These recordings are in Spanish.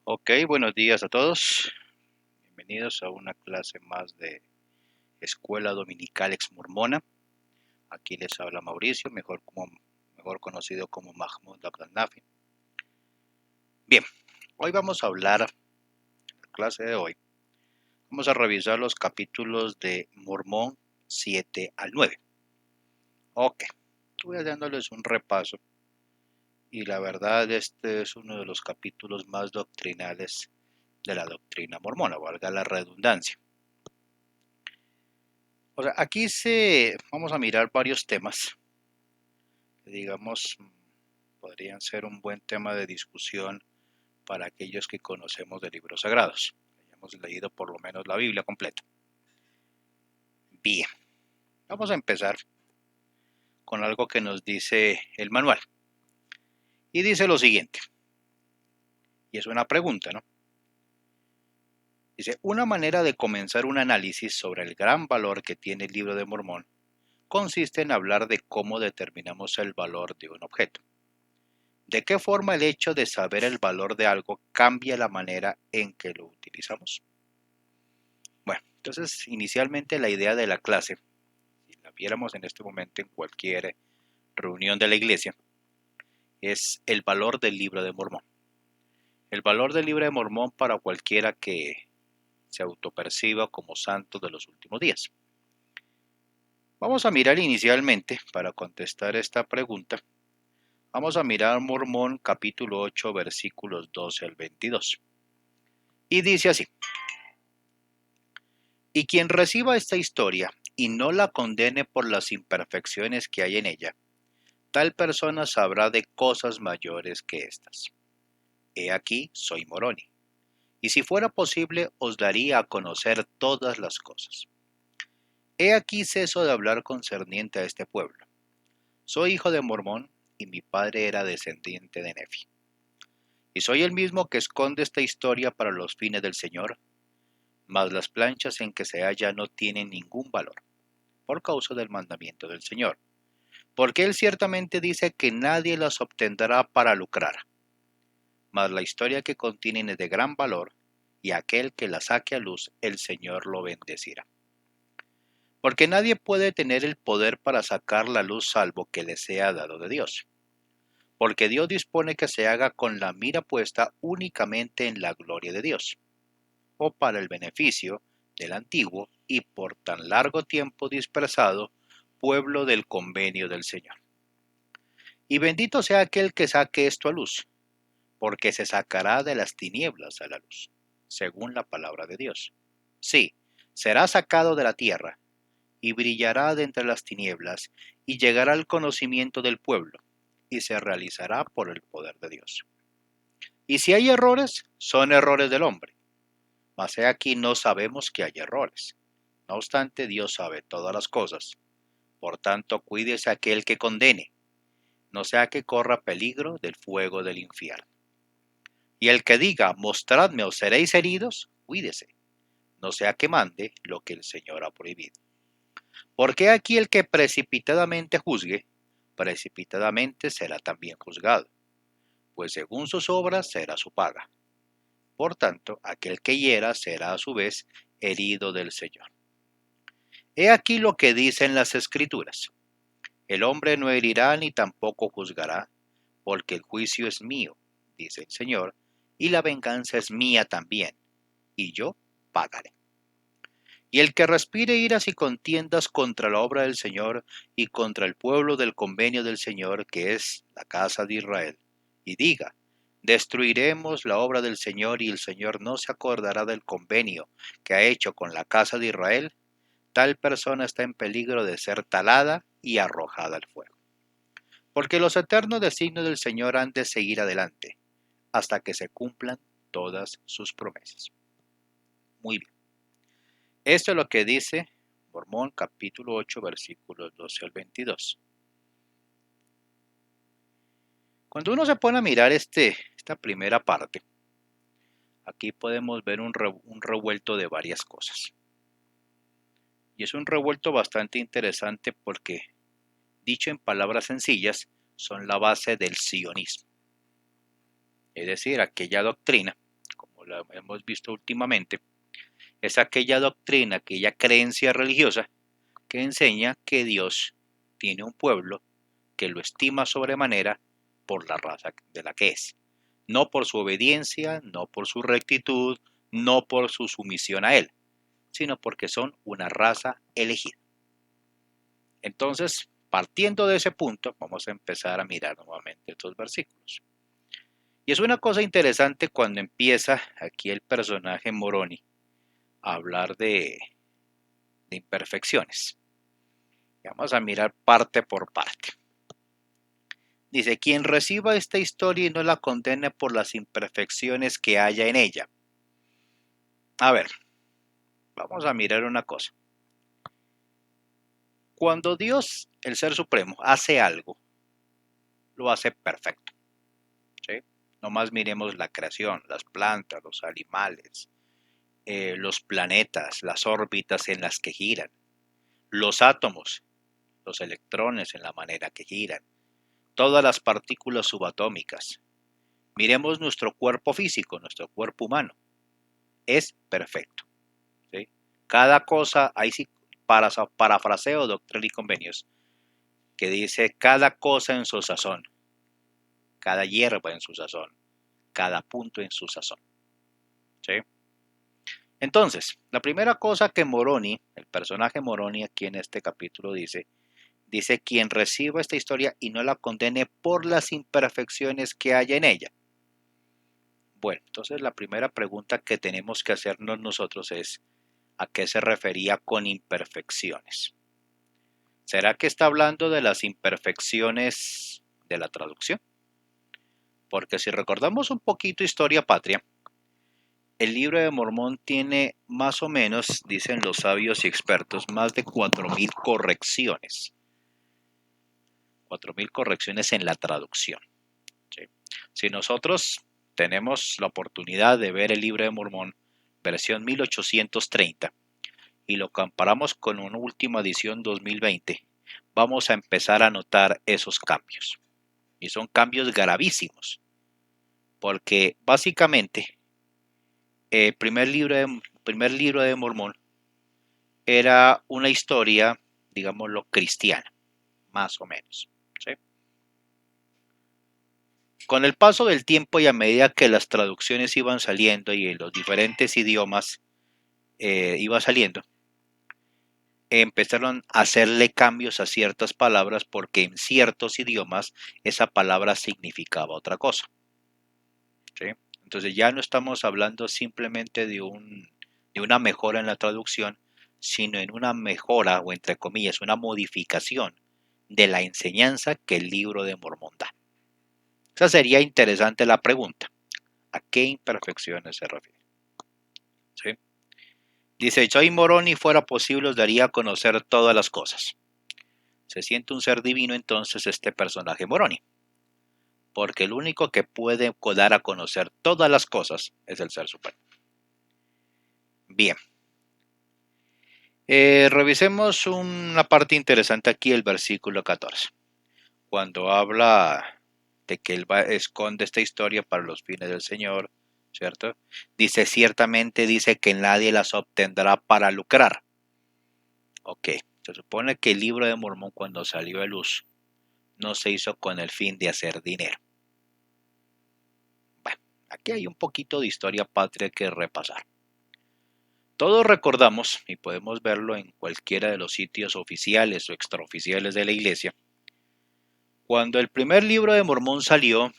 Ok, buenos días a todos. Bienvenidos a una clase más de Escuela Dominical Ex Mormona. Aquí les habla Mauricio, mejor conocido como Mahmoud Abdel Nafi. Bien, hoy vamos a hablar, en la clase de hoy, vamos a revisar los capítulos de Mormón 7 al 9. Ok, voy dándoles un repaso y la verdad este es uno de los capítulos más doctrinales de la doctrina mormona, valga la redundancia. O sea, vamos a mirar varios temas que digamos podrían ser un buen tema de discusión para aquellos que conocemos de libros sagrados, que hayamos leído por lo menos la Biblia completa. Bien, vamos a empezar con algo que nos dice el manual. Y dice lo siguiente, y es una pregunta, ¿no? Dice, una manera de comenzar un análisis sobre el gran valor que tiene el libro de Mormón consiste en hablar de cómo determinamos el valor de un objeto. ¿De qué forma el hecho de saber el valor de algo cambia la manera en que lo utilizamos? Bueno, entonces inicialmente la idea de la clase, si la viéramos en este momento en cualquier reunión de la iglesia, es el valor del libro de Mormón. El valor del libro de Mormón para cualquiera que se autoperciba como santo de los últimos días. Vamos a mirar inicialmente, para contestar esta pregunta, vamos a mirar Mormón capítulo 8 versículos 12 al 22. Y dice así, y quien reciba esta historia y no la condene por las imperfecciones que hay en ella, tal persona sabrá de cosas mayores que estas. He aquí, soy Moroni, y si fuera posible os daría a conocer todas las cosas. He aquí ceso de hablar concerniente a este pueblo. Soy hijo de Mormón, y mi padre era descendiente de Nefi. Y soy el mismo que esconde esta historia para los fines del Señor, mas las planchas en que se halla no tienen ningún valor, por causa del mandamiento del Señor. Porque él ciertamente dice que nadie las obtendrá para lucrar. Mas la historia que contienen es de gran valor, y aquel que la saque a luz, el Señor lo bendecirá. Porque nadie puede tener el poder para sacar la luz salvo que le sea dado de Dios. Porque Dios dispone que se haga con la mira puesta únicamente en la gloria de Dios, o para el beneficio del antiguo y por tan largo tiempo dispersado pueblo del convenio del Señor. Y bendito sea aquel que saque esto a luz, porque se sacará de las tinieblas a la luz, según la palabra de Dios. Sí, será sacado de la tierra, y brillará de entre las tinieblas, y llegará al conocimiento del pueblo, y se realizará por el poder de Dios. Y si hay errores, son errores del hombre, mas he aquí no sabemos que hay errores. No obstante, Dios sabe todas las cosas. Por tanto, cuídese aquel que condene, no sea que corra peligro del fuego del infierno. Y el que diga, mostradme o seréis heridos, cuídese, no sea que mande lo que el Señor ha prohibido. Porque aquí el que precipitadamente juzgue, precipitadamente será también juzgado, pues según sus obras será su paga. Por tanto, aquel que hiera será a su vez herido del Señor. He aquí lo que dicen las Escrituras. El hombre no herirá ni tampoco juzgará, porque el juicio es mío, dice el Señor, y la venganza es mía también, y yo pagaré. Y el que respire iras y contiendas contra la obra del Señor y contra el pueblo del convenio del Señor, que es la casa de Israel, y diga, destruiremos la obra del Señor y el Señor no se acordará del convenio que ha hecho con la casa de Israel, tal persona está en peligro de ser talada y arrojada al fuego. Porque los eternos designios del Señor han de seguir adelante, hasta que se cumplan todas sus promesas. Muy bien. Esto es lo que dice Mormón capítulo 8 versículos 12 al 22. Cuando uno se pone a mirar esta primera parte, aquí podemos ver un revuelto de varias cosas. Y es un revuelto bastante interesante porque, dicho en palabras sencillas, son la base del sionismo. Es decir, aquella doctrina, como lo hemos visto últimamente, es aquella doctrina, aquella creencia religiosa que enseña que Dios tiene un pueblo que lo estima sobremanera por la raza de la que es. No por su obediencia, no por su rectitud, no por su sumisión a Él, sino porque son una raza elegida. Entonces, partiendo de ese punto, vamos a empezar a mirar nuevamente estos versículos. Y es una cosa interesante cuando empieza aquí el personaje Moroni a hablar de imperfecciones. Vamos a mirar parte por parte. Dice, quien reciba esta historia y no la condene por las imperfecciones que haya en ella. A ver, vamos a mirar una cosa. Cuando Dios, el Ser Supremo, hace algo, lo hace perfecto. ¿Sí? Nomás miremos la creación, las plantas, los animales, los planetas, las órbitas en las que giran, los átomos, los electrones en la manera que giran, todas las partículas subatómicas. Miremos nuestro cuerpo físico, nuestro cuerpo humano. Es perfecto. ¿Sí? Cada cosa, ahí sí parafraseo Doctrina y Convenios, que dice cada cosa en su sazón, cada hierba en su sazón, cada punto en su sazón. ¿Sí? Entonces, la primera cosa que Moroni, el personaje Moroni aquí en este capítulo dice quien reciba esta historia y no la condene por las imperfecciones que haya en ella. Bueno, entonces la primera pregunta que tenemos que hacernos nosotros es, ¿a qué se refería con imperfecciones? ¿Será que está hablando de las imperfecciones de la traducción? Porque si recordamos un poquito historia patria, el libro de Mormón tiene más o menos, dicen los sabios y expertos, más de 4.000 correcciones. 4.000 correcciones en la traducción. ¿Sí? Si nosotros tenemos la oportunidad de ver el libro de Mormón, versión 1830, y lo comparamos con una última edición 2020, vamos a empezar a notar esos cambios. Y son cambios gravísimos, porque básicamente el primer libro de Mormón era una historia, digámoslo, cristiana, más o menos. ¿Sí? Con el paso del tiempo y a medida que las traducciones iban saliendo y en los diferentes idiomas iba saliendo, empezaron a hacerle cambios a ciertas palabras porque en ciertos idiomas esa palabra significaba otra cosa. ¿Sí? Entonces ya no estamos hablando simplemente de una mejora en la traducción, sino en una mejora, o entre comillas, una modificación de la enseñanza que el libro de Mormón da. Esa sería interesante la pregunta. ¿A qué imperfecciones se refiere? ¿Sí? Dice, soy Moroni, fuera posible os daría a conocer todas las cosas. Se siente un ser divino entonces este personaje Moroni, porque el único que puede dar a conocer todas las cosas es el Ser Supremo. Bien. Revisemos una parte interesante aquí, el versículo 14, cuando habla de que él esconde esta historia para los fines del Señor, ¿cierto? Dice, ciertamente dice que nadie las obtendrá para lucrar. Ok, se supone que el libro de Mormón cuando salió a luz no se hizo con el fin de hacer dinero. Bueno, aquí hay un poquito de historia patria que repasar. Todos recordamos, y podemos verlo en cualquiera de los sitios oficiales o extraoficiales de la iglesia, cuando el primer libro de Mormón salió,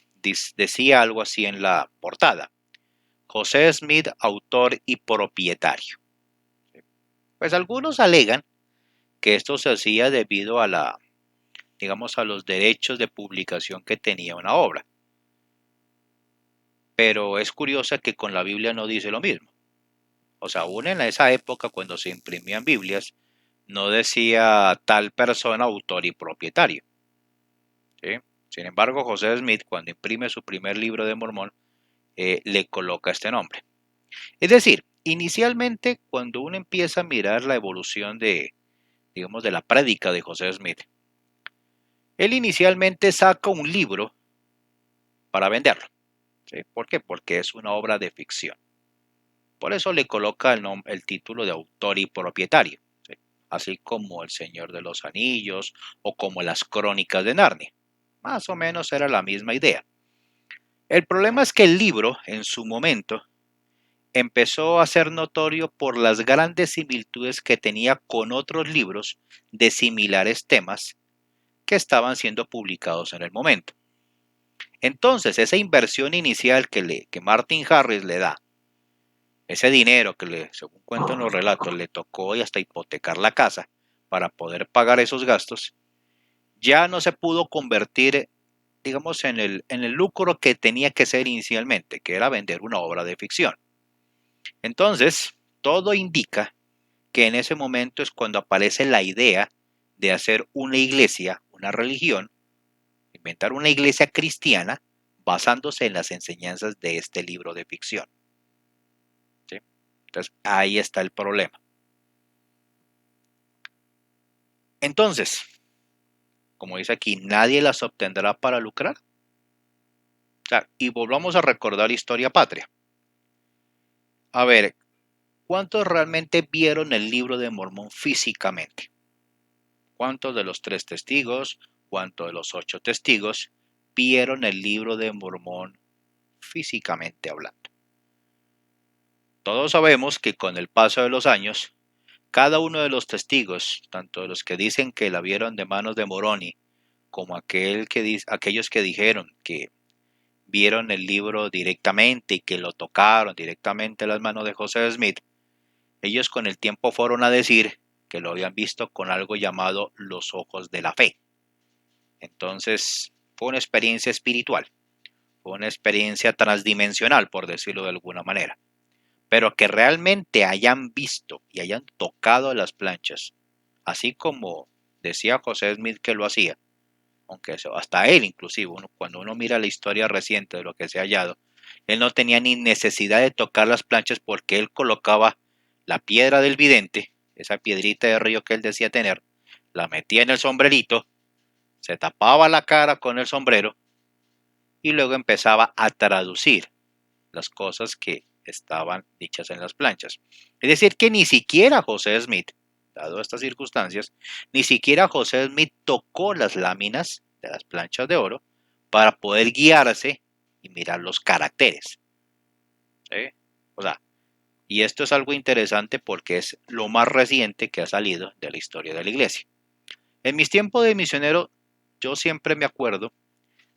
decía algo así en la portada: José Smith, autor y propietario. Pues algunos alegan que esto se hacía debido a a los derechos de publicación que tenía una obra. Pero es curioso que con la Biblia no dice lo mismo. O sea, aún en esa época cuando se imprimían Biblias, no decía tal persona autor y propietario. ¿Sí? Sin embargo, José Smith, cuando imprime su primer libro de Mormón, le coloca este nombre. Es decir, inicialmente, cuando uno empieza a mirar la evolución de la prédica de José Smith, él inicialmente saca un libro para venderlo. ¿Sí? ¿Por qué? Porque es una obra de ficción. Por eso le coloca el título de autor y propietario, ¿sí? Así como El Señor de los Anillos o como las Crónicas de Narnia. Más o menos era la misma idea. El problema es que el libro, en su momento, empezó a ser notorio por las grandes similitudes que tenía con otros libros de similares temas que estaban siendo publicados en el momento. Entonces, esa inversión inicial que Martin Harris le da, ese dinero según cuentan los relatos, le tocó y hasta hipotecar la casa para poder pagar esos gastos, ya no se pudo convertir, digamos, en el lucro que tenía que ser inicialmente, que era vender una obra de ficción. Entonces, todo indica que en ese momento es cuando aparece la idea de hacer una iglesia, una religión, inventar una iglesia cristiana basándose en las enseñanzas de este libro de ficción. ¿Sí? Entonces, ahí está el problema. Entonces, como dice aquí, nadie las obtendrá para lucrar. O sea, y volvamos a recordar Historia Patria. A ver, ¿cuántos realmente vieron el libro de Mormón físicamente? ¿Cuántos de los 3 testigos, cuántos de los 8 testigos vieron el libro de Mormón físicamente hablando? Todos sabemos que con el paso de los años, cada uno de los testigos, tanto de los que dicen que la vieron de manos de Moroni, como aquellos que dijeron que vieron el libro directamente y que lo tocaron directamente en las manos de José Smith, ellos con el tiempo fueron a decir que lo habían visto con algo llamado los ojos de la fe. Entonces, fue una experiencia espiritual, fue una experiencia transdimensional, por decirlo de alguna manera. Pero que realmente hayan visto y hayan tocado las planchas, así como decía José Smith que lo hacía, aunque hasta él inclusive, cuando uno mira la historia reciente de lo que se ha hallado, él no tenía ni necesidad de tocar las planchas porque él colocaba la piedra del vidente, esa piedrita de río que él decía tener, la metía en el sombrerito, se tapaba la cara con el sombrero y luego empezaba a traducir las cosas que estaban dichas en las planchas. Es decir, que ni siquiera José Smith, dado estas circunstancias, ni siquiera José Smith tocó las láminas de las planchas de oro para poder guiarse y mirar los caracteres. ¿Sí? O sea, y esto es algo interesante porque es lo más reciente que ha salido de la historia de la iglesia. En mis tiempos de misionero, yo siempre me acuerdo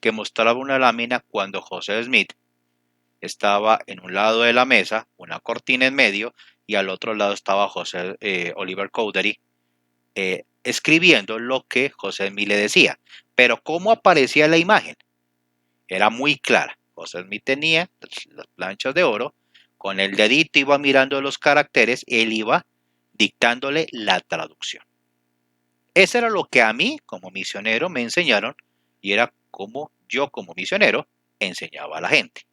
que mostraba una lámina cuando José Smith estaba en un lado de la mesa, una cortina en medio, y al otro lado estaba Oliver Cowdery escribiendo lo que José Smith le decía. Pero cómo aparecía la imagen era muy clara. José Smith tenía las planchas de oro, con el dedito iba mirando los caracteres, él iba dictándole la traducción. Eso era lo que a mí como misionero me enseñaron y era como yo como misionero enseñaba a la gente.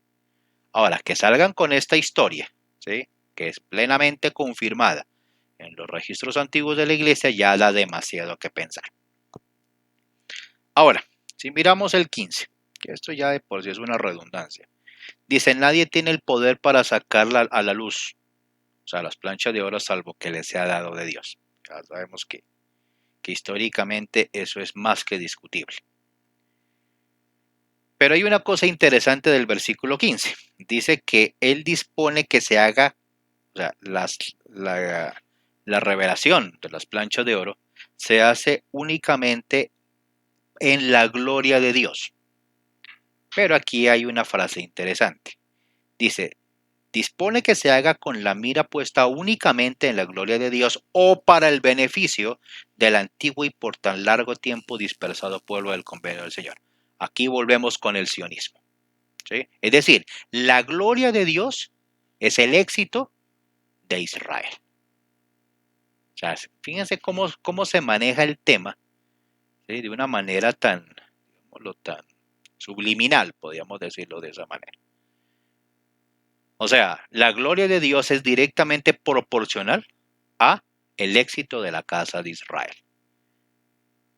Ahora, que salgan con esta historia, ¿sí?, que es plenamente confirmada en los registros antiguos de la iglesia, ya da demasiado que pensar. Ahora, si miramos el 15, que esto ya de por sí es una redundancia, dice, nadie tiene el poder para sacarla a la luz, o sea, las planchas de oro, salvo que les sea dado de Dios. Ya sabemos que históricamente eso es más que discutible. Pero hay una cosa interesante del versículo 15. Dice que Él dispone que se haga, o sea, la revelación de las planchas de oro se hace únicamente en la gloria de Dios. Pero aquí hay una frase interesante. Dice, dispone que se haga con la mira puesta únicamente en la gloria de Dios o para el beneficio del antiguo y por tan largo tiempo dispersado pueblo del convenio del Señor. Aquí volvemos con el sionismo, ¿sí? Es decir, la gloria de Dios es el éxito de Israel. O sea, fíjense cómo se maneja el tema, ¿sí?, de una manera tan, digámoslo, tan subliminal, podríamos decirlo de esa manera. O sea, la gloria de Dios es directamente proporcional a el éxito de la casa de Israel.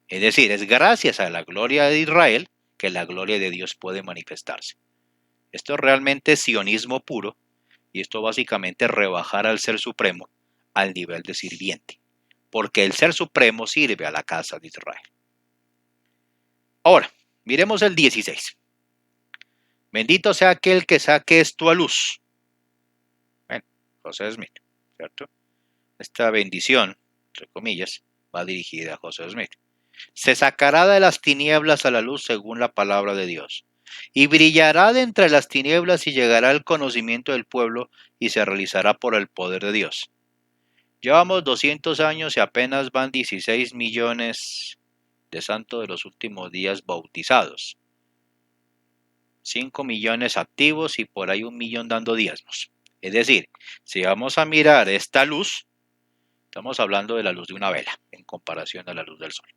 Es decir, es gracias a la gloria de Israel que la gloria de Dios puede manifestarse. Esto es realmente sionismo puro Y esto básicamente es rebajar al Ser Supremo al nivel de sirviente, porque el Ser Supremo sirve a la casa de Israel. Ahora, miremos el 16. Bendito sea aquel que saque esto a luz. Bueno, José Smith, ¿cierto? Esta bendición, entre comillas, va dirigida a José Smith. Se sacará de las tinieblas a la luz según la palabra de Dios, y brillará de entre las tinieblas y llegará al conocimiento del pueblo y se realizará por el poder de Dios. Llevamos 200 años y apenas van 16 millones de santos de los últimos días bautizados. 5 millones activos y por ahí 1 millón dando diezmos. Es decir, si vamos a mirar esta luz, estamos hablando de la luz de una vela en comparación a la luz del sol.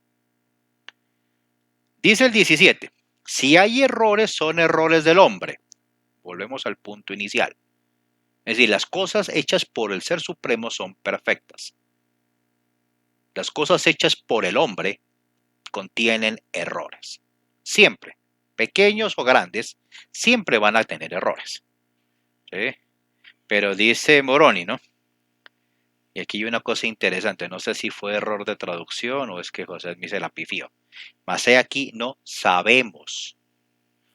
Dice el 17, si hay errores son errores del hombre. Volvemos al punto inicial. Es decir, las cosas hechas por el Ser Supremo son perfectas. Las cosas hechas por el hombre contienen errores. Siempre, pequeños o grandes, siempre van a tener errores. ¿Sí? Pero dice Moroni, ¿no? Y aquí hay una cosa interesante, no sé si fue error de traducción o es que José Smith se la pifió. Mas he aquí, no sabemos.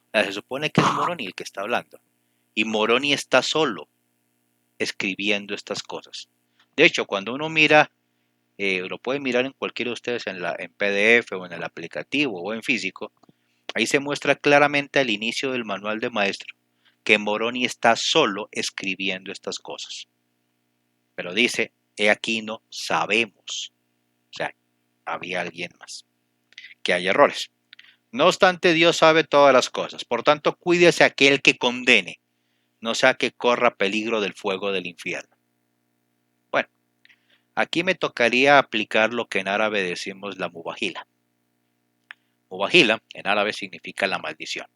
O sea, se supone que es Moroni el que está hablando. Y Moroni está solo escribiendo estas cosas. De hecho, cuando uno mira, lo puede mirar en cualquiera de ustedes en PDF o en el aplicativo o en físico, ahí se muestra claramente al inicio del manual de maestro que Moroni está solo escribiendo estas cosas. Pero dice, he aquí no sabemos. O sea, había alguien más. Que hay errores. No obstante, Dios sabe todas las cosas. Por tanto, cuídese aquel que condene, no sea que corra peligro del fuego del infierno. Bueno, aquí me tocaría aplicar lo que en árabe decimos la mubajila. Mubajila en árabe significa la maldición.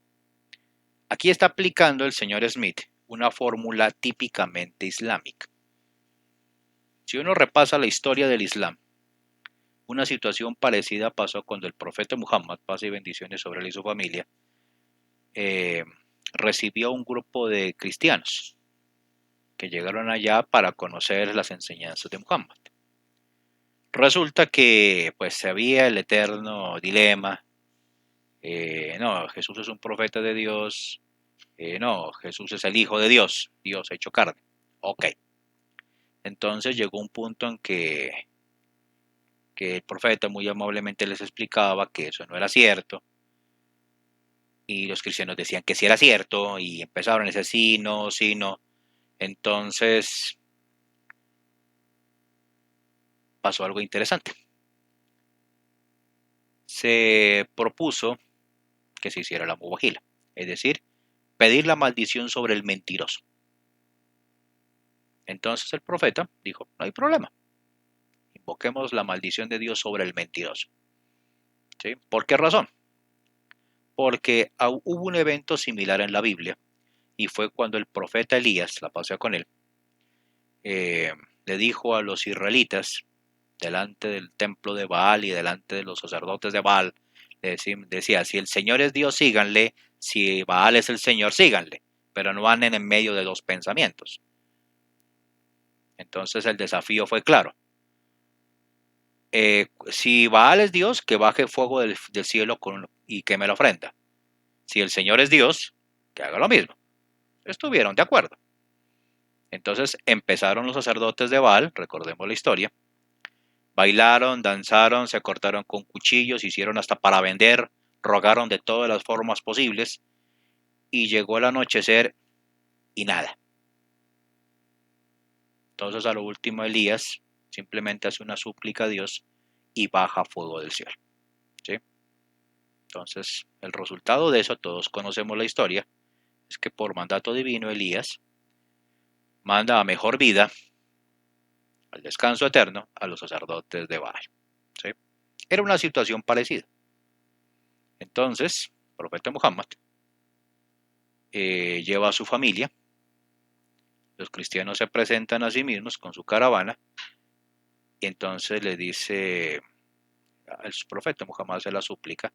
Aquí está aplicando el señor Smith una fórmula típicamente islámica. Si uno repasa la historia del Islam, una situación parecida pasó cuando el profeta Muhammad, paz y bendiciones sobre él y su familia, recibió un grupo de cristianos que llegaron allá para conocer las enseñanzas de Muhammad. Resulta que pues había el eterno dilema, no, Jesús es un profeta de Dios, no, Jesús es el Hijo de Dios, Dios hecho carne. Ok. Entonces llegó un punto en que el profeta muy amablemente les explicaba que eso no era cierto, y los cristianos decían que sí era cierto, y empezaron a decir sí, no, sí, no. Entonces pasó algo interesante. Se propuso que se hiciera la mubajila, es decir, pedir la maldición sobre el mentiroso. Entonces el profeta dijo, no hay problema, invoquemos la maldición de Dios sobre el mentiroso. ¿Sí? ¿Por qué razón? Porque hubo un evento similar en la Biblia, y fue cuando el profeta Elías, la paz sea con él, le dijo a los israelitas, delante del templo de Baal y delante de los sacerdotes de Baal, decía, si el Señor es Dios, síganle, si Baal es el Señor, síganle, pero no anden en medio de dos pensamientos. Entonces el desafío fue claro. Si Baal es Dios, que baje fuego del cielo y queme la ofrenda. Si el Señor es Dios, que haga lo mismo. Estuvieron de acuerdo. Entonces empezaron los sacerdotes de Baal, recordemos la historia, bailaron, danzaron, se cortaron con cuchillos, hicieron hasta para vender, rogaron de todas las formas posibles, y llegó el anochecer y nada. Entonces a lo último Elías simplemente hace una súplica a Dios y baja fuego del cielo. ¿Sí? Entonces el resultado de eso, todos conocemos la historia, es que por mandato divino Elías manda a mejor vida, al descanso eterno, a los sacerdotes de Baal. ¿Sí? Era una situación parecida. Entonces, el profeta Muhammad lleva a su familia, los cristianos se presentan a sí mismos con su caravana, y entonces le dice al profeta Muhammad, se la súplica,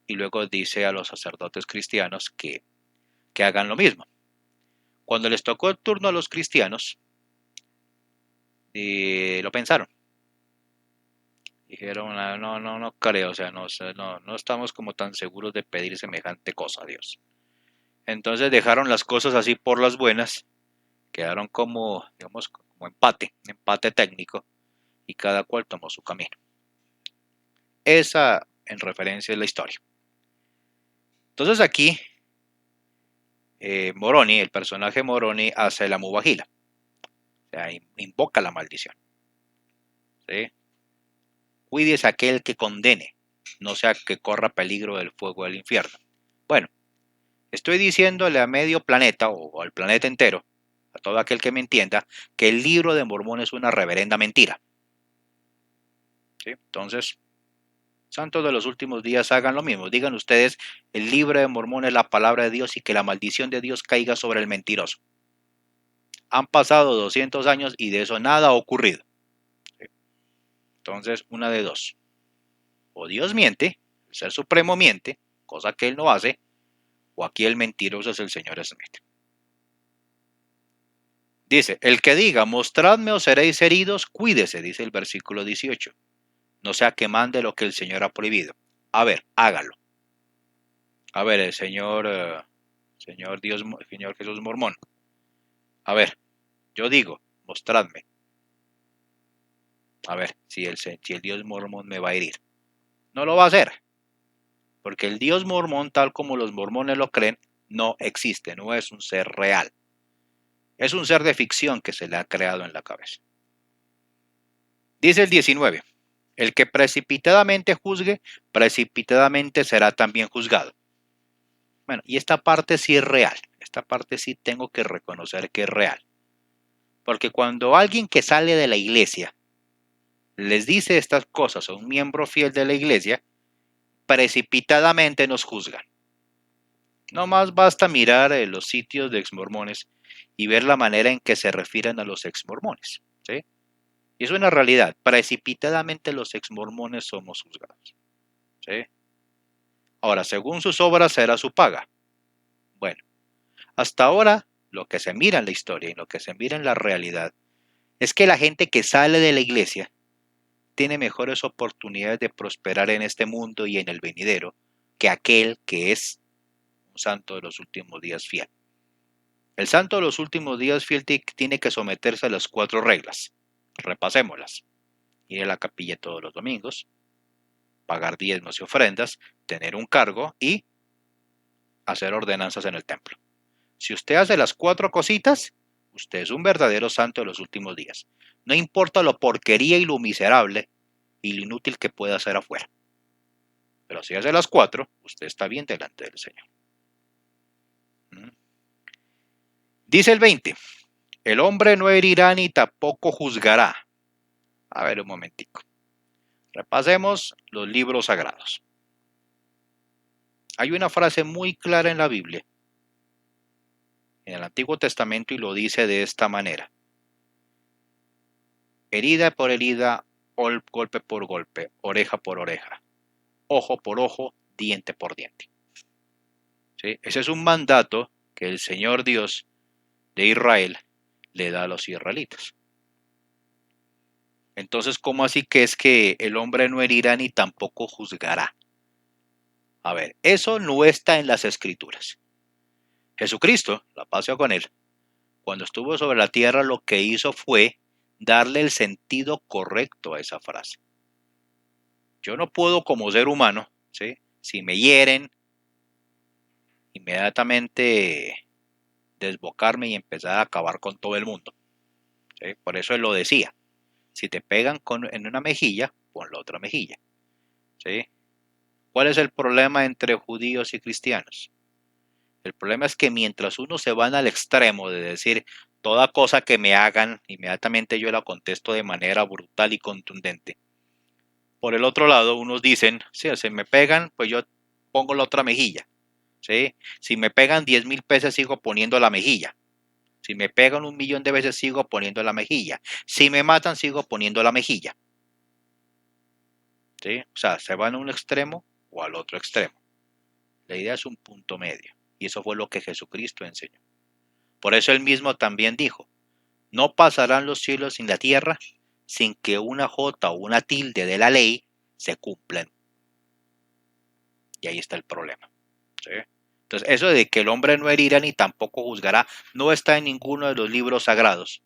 y luego dice a los sacerdotes cristianos que hagan lo mismo. Cuando les tocó el turno a los cristianos, lo pensaron. Dijeron, "Ah, no, no, no creo, o sea, no estamos como tan seguros de pedir semejante cosa a Dios". Entonces dejaron las cosas así por las buenas, quedaron como, digamos, como empate técnico, y cada cual tomó su camino. Esa, en referencia, es la historia. Entonces aquí, Moroni, el personaje Moroni, hace la mubajila, o sea, invoca la maldición. ¿Sí? Cuídese aquel que condene, no sea que corra peligro del fuego del infierno. Bueno, estoy diciéndole a medio planeta o al planeta entero, a todo aquel que me entienda, que el libro de Mormón es una reverenda mentira. ¿Sí? Entonces, santos de los últimos días, hagan lo mismo. Digan ustedes, el libro de Mormón es la palabra de Dios y que la maldición de Dios caiga sobre el mentiroso. Han pasado 200 años y de eso nada ha ocurrido. ¿Sí? Entonces, una de dos. O Dios miente, el Ser Supremo miente, cosa que Él no hace, o aquí el mentiroso es el señor Smith. Dice, el que diga, mostradme o seréis heridos, cuídese, dice el versículo 18. No sea que mande lo que el Señor ha prohibido. A ver, hágalo. A ver, el Señor Dios, Señor Jesús Mormón. A ver, yo digo, mostradme. A ver, si el Dios Mormón me va a herir. No lo va a hacer. Porque el Dios Mormón, tal como los mormones lo creen, no existe, no es un ser real. Es un ser de ficción que se le ha creado en la cabeza. Dice el 19, el que precipitadamente juzgue, precipitadamente será también juzgado. Bueno, y esta parte sí es real, esta parte sí tengo que reconocer que es real. Porque cuando alguien que sale de la iglesia les dice estas cosas a un miembro fiel de la iglesia, precipitadamente nos juzgan. No más basta mirar los sitios de exmormones y ver la manera en que se refieren a los exmormones. ¿Sí? Y es una realidad. Precipitadamente los exmormones somos juzgados. ¿Sí? Ahora, según sus obras será su paga. Bueno, hasta ahora lo que se mira en la historia y lo que se mira en la realidad es que la gente que sale de la iglesia tiene mejores oportunidades de prosperar en este mundo y en el venidero que aquel que es un santo de los últimos días fiel. El santo de los últimos días fiel tiene que someterse a las 4 reglas. Repasémoslas. Ir a la capilla todos los domingos, pagar diezmos y ofrendas, tener un cargo y hacer ordenanzas en el templo. Si usted hace las 4 cositas, usted es un verdadero santo de los últimos días. No importa lo porquería y lo miserable y lo inútil que pueda hacer afuera. Pero si hace las 4, usted está bien delante del Señor. Dice el 20, el hombre no herirá ni tampoco juzgará. A ver un momentico. Repasemos los libros sagrados. Hay una frase muy clara en la Biblia, en el Antiguo Testamento, y lo dice de esta manera. Herida por herida, golpe por golpe, oreja por oreja, ojo por ojo, diente por diente. ¿Sí? Ese es un mandato que el Señor Dios de Israel le da a los israelitas. Entonces, ¿cómo así que es que el hombre no herirá ni tampoco juzgará? A ver, eso no está en las Escrituras. Jesucristo, la paz sea con él, cuando estuvo sobre la tierra, lo que hizo fue darle el sentido correcto a esa frase. Yo no puedo, como ser humano, ¿sí? Si me hieren, inmediatamente desbocarme y empezar a acabar con todo el mundo. ¿Sí? Por eso él lo decía. Si te pegan en una mejilla, pon la otra mejilla. ¿Sí? ¿Cuál es el problema entre judíos y cristianos? El problema es que mientras unos se van al extremo de decir toda cosa que me hagan, inmediatamente yo la contesto de manera brutal y contundente. Por el otro lado, unos dicen, si se me pegan, pues yo pongo la otra mejilla. ¿Sí? Si me pegan 10,000 veces, sigo poniendo la mejilla. Si me pegan 1,000,000 de veces, sigo poniendo la mejilla. Si me matan, sigo poniendo la mejilla. ¿Sí? O sea, se van a un extremo o al otro extremo. La idea es un punto medio. Y eso fue lo que Jesucristo enseñó. Por eso él mismo también dijo, no pasarán los cielos sin la tierra sin que una jota o una tilde de la ley se cumplan. Y ahí está el problema. ¿Sí? Entonces, eso de que el hombre no herirá ni tampoco juzgará, no está en ninguno de los libros sagrados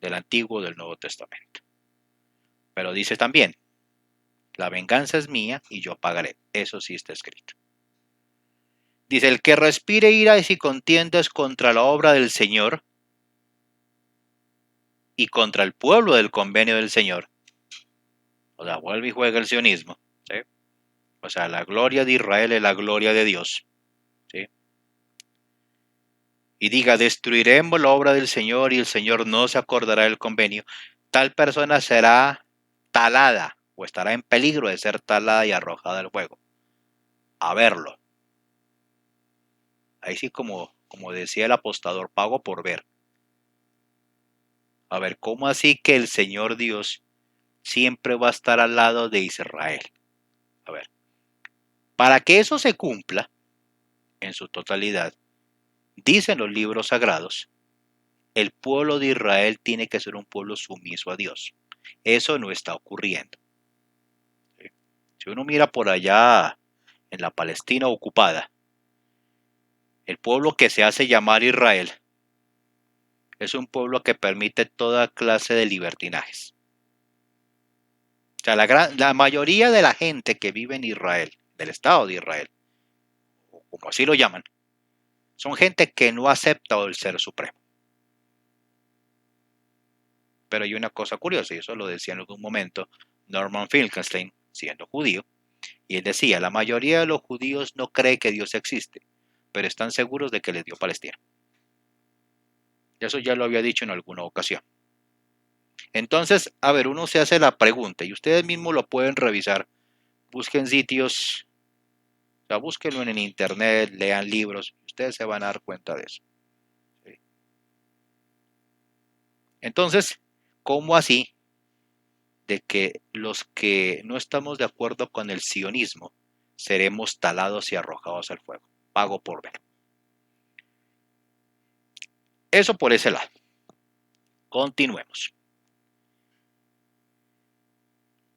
del Antiguo o del Nuevo Testamento. Pero dice también, la venganza es mía y yo pagaré. Eso sí está escrito. Dice, el que respire ira y si contiendas contra la obra del Señor y contra el pueblo del convenio del Señor. O sea, vuelve y juega el sionismo. ¿Sí? O sea, la gloria de Israel es la gloria de Dios. ¿Sí? Y diga, destruiremos la obra del Señor y el Señor no se acordará del convenio. Tal persona será talada o estará en peligro de ser talada y arrojada al fuego. A verlo. Ahí sí como decía el apostador, pago por ver. A ver, ¿cómo así que el Señor Dios siempre va a estar al lado de Israel? A ver, para que eso se cumpla en su totalidad, dicen los libros sagrados, el pueblo de Israel tiene que ser un pueblo sumiso a Dios. Eso no está ocurriendo. ¿Sí? Si uno mira por allá en la Palestina ocupada, el pueblo que se hace llamar Israel es un pueblo que permite toda clase de libertinajes. O sea, la mayoría de la gente que vive en Israel, del Estado de Israel, o como así lo llaman, son gente que no acepta el ser supremo. Pero hay una cosa curiosa, y eso lo decía en algún momento Norman Finkelstein, siendo judío, y él decía, la mayoría de los judíos no cree que Dios existe, pero están seguros de que les dio Palestina. Eso ya lo había dicho en alguna ocasión. Entonces, a ver, uno se hace la pregunta, y ustedes mismos lo pueden revisar, busquen sitios, o sea, búsquenlo en internet, lean libros, ustedes se van a dar cuenta de eso. ¿Sí? Entonces, ¿cómo así de que los que no estamos de acuerdo con el sionismo seremos talados y arrojados al fuego? Pago por ver. Eso por ese lado. Continuemos.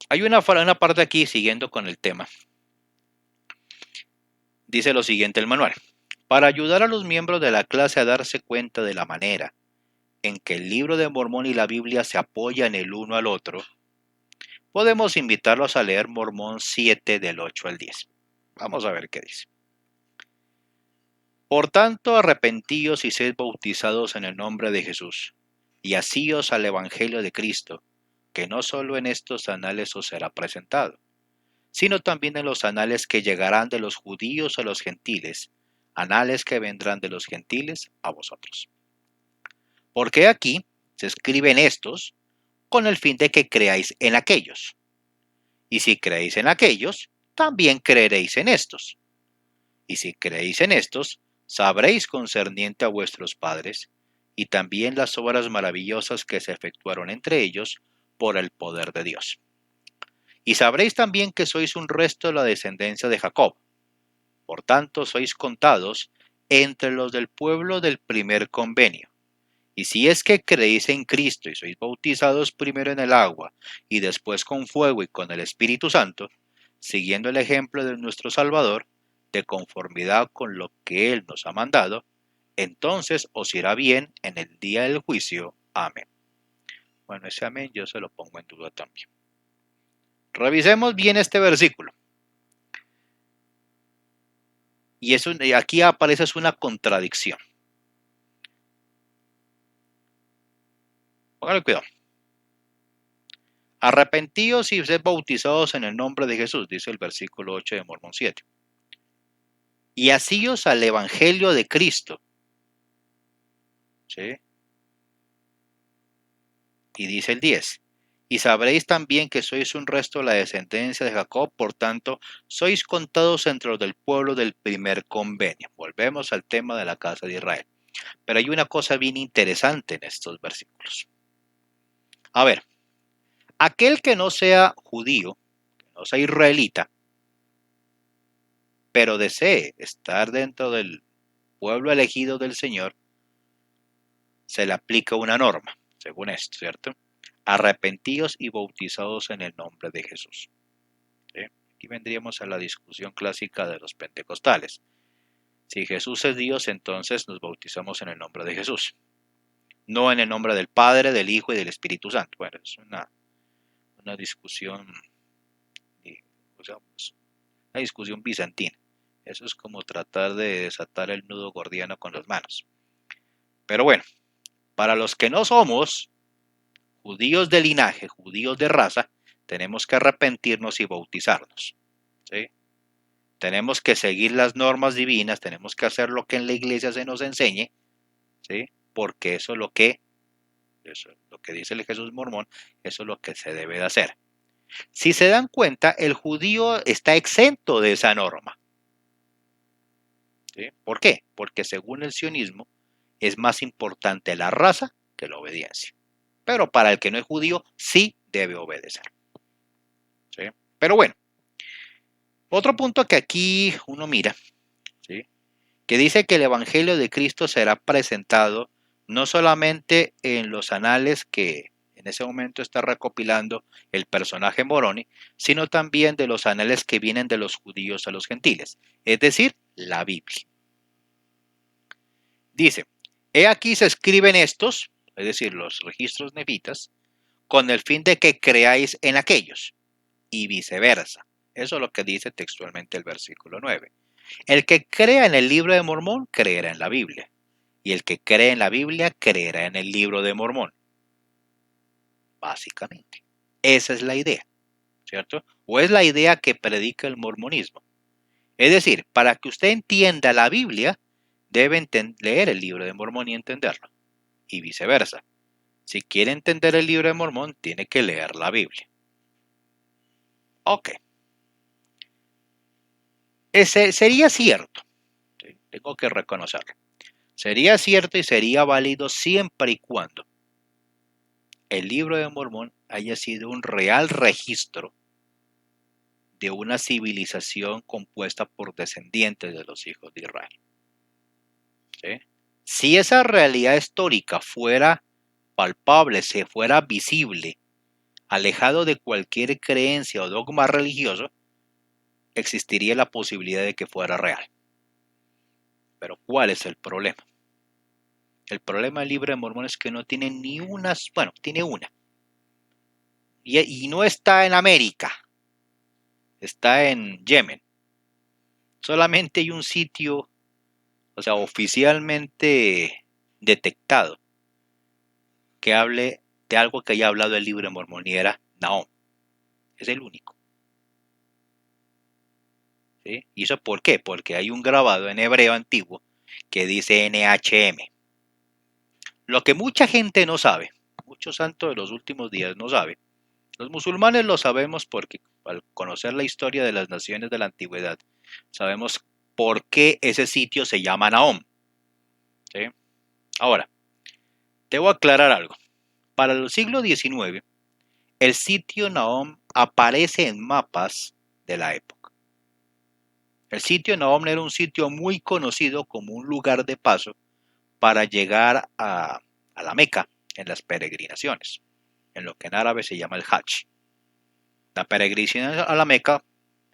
Hay una parte aquí, siguiendo con el tema. Dice lo siguiente el manual. Para ayudar a los miembros de la clase a darse cuenta de la manera en que el libro de Mormón y la Biblia se apoyan el uno al otro, podemos invitarlos a leer Mormón 7 del 8 al 10. Vamos a ver qué dice. Por tanto, arrepentíos y sed bautizados en el nombre de Jesús, y asíos al Evangelio de Cristo, que no solo en estos anales os será presentado, sino también en los anales que llegarán de los judíos a los gentiles, anales que vendrán de los gentiles a vosotros. Porque aquí se escriben estos con el fin de que creáis en aquellos. Y si creéis en aquellos, también creeréis en estos. Y si creéis en estos, sabréis concerniente a vuestros padres, y también las obras maravillosas que se efectuaron entre ellos por el poder de Dios. Y sabréis también que sois un resto de la descendencia de Jacob. Por tanto, sois contados entre los del pueblo del primer convenio. Y si es que creéis en Cristo y sois bautizados primero en el agua y después con fuego y con el Espíritu Santo, siguiendo el ejemplo de nuestro Salvador, de conformidad con lo que Él nos ha mandado, entonces os irá bien en el día del juicio. Amén. Bueno, ese amén yo se lo pongo en duda también. Revisemos bien este versículo. Y aquí aparece una contradicción. Póngale cuidado. Arrepentíos y sed bautizados en el nombre de Jesús, dice el versículo 8 de Mormón 7. Y asíos al Evangelio de Cristo. ¿Sí? Y dice el 10. Y sabréis también que sois un resto de la descendencia de Jacob, por tanto, sois contados entre los del pueblo del primer convenio. Volvemos al tema de la casa de Israel. Pero hay una cosa bien interesante en estos versículos. A ver, aquel que no sea judío, que no sea israelita, pero desee estar dentro del pueblo elegido del Señor, se le aplica una norma, según esto, ¿cierto? Arrepentidos y bautizados en el nombre de Jesús. ¿Sí? Aquí vendríamos a la discusión clásica de los pentecostales. Si Jesús es Dios, entonces nos bautizamos en el nombre de Jesús. No en el nombre del Padre, del Hijo y del Espíritu Santo. Bueno, es una discusión, o sea, una discusión bizantina. Eso es como tratar de desatar el nudo gordiano con las manos. Pero bueno, para los que no somos judíos de linaje, judíos de raza, tenemos que arrepentirnos y bautizarnos. ¿Sí? Tenemos que seguir las normas divinas, tenemos que hacer lo que en la iglesia se nos enseñe, ¿sí? Porque eso es lo que dice el Jesús mormón, eso es lo que se debe de hacer. Si se dan cuenta, el judío está exento de esa norma. ¿Sí? ¿Por qué? Porque según el sionismo es más importante la raza que la obediencia. Pero para el que no es judío, sí debe obedecer. ¿Sí? Pero bueno, otro punto que aquí uno mira, ¿sí? Que dice que el Evangelio de Cristo será presentado no solamente en los anales que en ese momento está recopilando el personaje Moroni, sino también de los anales que vienen de los judíos a los gentiles, es decir, la Biblia. Dice, he aquí se escriben estos, es decir, los registros nefitas, con el fin de que creáis en aquellos, y viceversa. Eso es lo que dice textualmente el versículo 9. El que crea en el libro de Mormón, creerá en la Biblia. Y el que cree en la Biblia, creerá en el libro de Mormón. Básicamente. Esa es la idea, ¿cierto? O es la idea que predica el mormonismo. Es decir, para que usted entienda la Biblia, debe leer el libro de Mormón y entenderlo. Y viceversa. Si quiere entender el libro de Mormón, tiene que leer la Biblia. Ok. Ese sería cierto. ¿Sí? Tengo que reconocerlo. Sería cierto y sería válido siempre y cuando el libro de Mormón haya sido un real registro de una civilización compuesta por descendientes de los hijos de Israel. ¿Sí? Si esa realidad histórica fuera palpable, se fuera visible, alejado de cualquier creencia o dogma religioso, existiría la posibilidad de que fuera real. Pero ¿cuál es el problema? El problema del libro de Mormón es que no tiene ni una, bueno, tiene una. Y no está en América, está en Yemen. Solamente hay un sitio, o sea, oficialmente detectado, que hable de algo que haya hablado el libro de Mormón y era Nahom. Es el único. ¿Sí? ¿Y eso por qué? Porque hay un grabado en hebreo antiguo que dice NHM. Lo que mucha gente no sabe, muchos santos de los últimos días no saben. Los musulmanes lo sabemos porque al conocer la historia de las naciones de la antigüedad, sabemos por qué ese sitio se llama Nahom. ¿Sí? Ahora, debo aclarar algo. Para el siglo XIX, el sitio Nahom aparece en mapas de la época. El sitio Nahom era un sitio muy conocido como un lugar de paso para llegar a la Meca en las peregrinaciones, en lo que en árabe se llama el Hajj. La peregrinación a la Meca,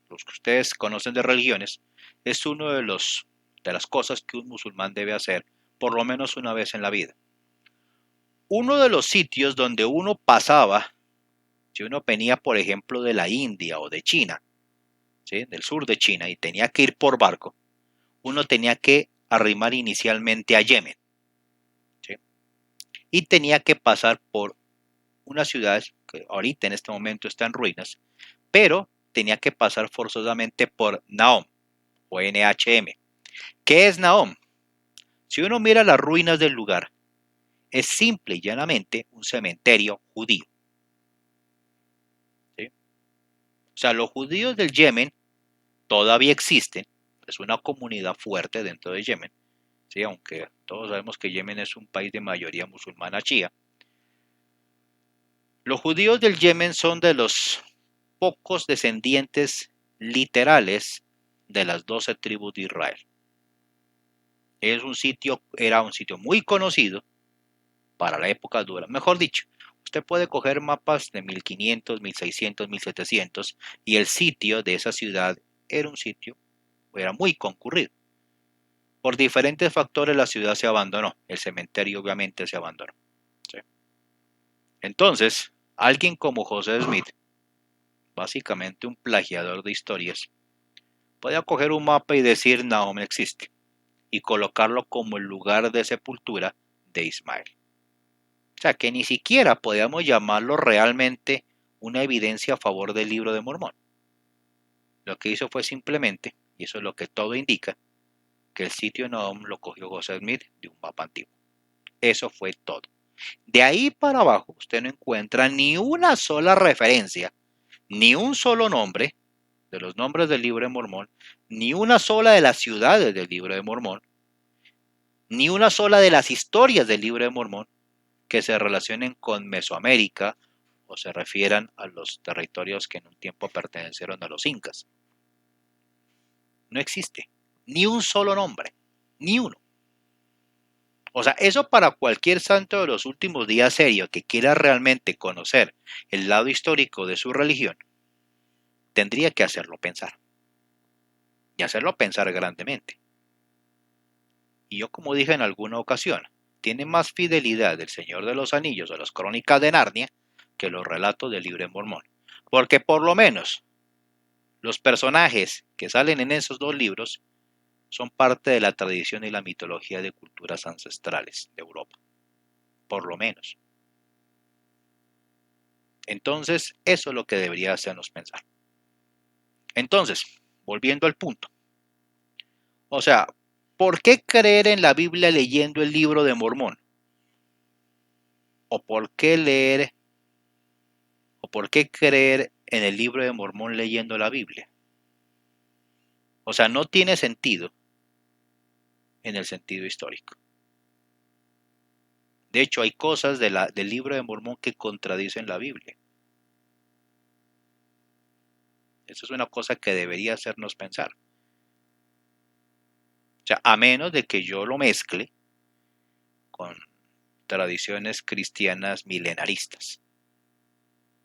los que ustedes conocen de religiones, es uno de las cosas que un musulmán debe hacer por lo menos una vez en la vida. Uno de los sitios donde uno pasaba, si uno venía por ejemplo de la India o de China, ¿sí? Del sur de China y tenía que ir por barco, uno tenía que arrimar inicialmente a Yemen, ¿sí? Y tenía que pasar por unas ciudades que ahorita en este momento están en ruinas, pero tenía que pasar forzosamente por Nahom o NHM. ¿Qué es Nahom? Si uno mira las ruinas del lugar, es simple y llanamente un cementerio judío. ¿Sí? O sea, los judíos del Yemen todavía existen, es una comunidad fuerte dentro de Yemen, ¿sí? Aunque todos sabemos que Yemen es un país de mayoría musulmana chía. Los judíos del Yemen son de los pocos descendientes literales de las 12 tribus de Israel. Era un sitio muy conocido para la época dura. Mejor dicho, usted puede coger mapas de 1500, 1600, 1700 y el sitio de esa ciudad era muy concurrido. Por diferentes factores la ciudad se abandonó, el cementerio obviamente se abandonó. ¿Sí? Entonces, alguien como José Smith, básicamente un plagiador de historias, podía coger un mapa y decir Nahum existe y colocarlo como el lugar de sepultura de Ismael. O sea que ni siquiera podíamos llamarlo realmente una evidencia a favor del libro de Mormón. Lo que hizo fue simplemente, y eso es lo que todo indica, que el sitio de Nahum lo cogió José Smith de un mapa antiguo. Eso fue todo. De ahí para abajo usted no encuentra ni una sola referencia, ni un solo nombre de los nombres del libro de Mormón, ni una sola de las ciudades del libro de Mormón, ni una sola de las historias del libro de Mormón que se relacionen con Mesoamérica o se refieran a los territorios que en un tiempo pertenecieron a los incas. No existe ni un solo nombre, ni uno. O sea, eso para cualquier santo de los últimos días serio que quiera realmente conocer el lado histórico de su religión, tendría que hacerlo pensar. Y hacerlo pensar grandemente. Y yo, como dije en alguna ocasión, tiene más fidelidad el Señor de los Anillos o las Crónicas de Narnia que los relatos del libro de Mormón. Porque por lo menos los personajes que salen en esos dos libros son parte de la tradición y la mitología de culturas ancestrales de Europa. Por lo menos. Entonces, eso es lo que debería hacernos pensar. Entonces, volviendo al punto. O sea, ¿por qué creer en la Biblia leyendo el libro de Mormón? ¿O por qué leer o por qué creer en el libro de Mormón leyendo la Biblia? O sea, no tiene sentido en el sentido histórico. De hecho, hay cosas del libro de Mormón que contradicen la Biblia. Eso es una cosa que debería hacernos pensar. O sea, a menos de que yo lo mezcle con tradiciones cristianas milenaristas.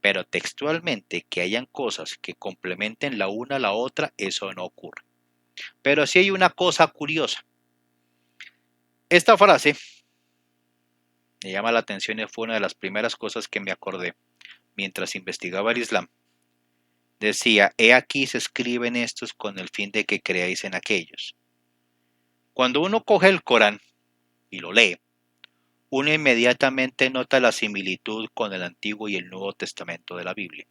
Pero textualmente que hayan cosas que complementen la una a la otra, eso no ocurre. Pero sí hay una cosa curiosa. Esta frase me llama la atención y fue una de las primeras cosas que me acordé mientras investigaba el Islam. Decía, he aquí se escriben estos con el fin de que creáis en aquellos. Cuando uno coge el Corán y lo lee, uno inmediatamente nota la similitud con el Antiguo y el Nuevo Testamento de la Biblia.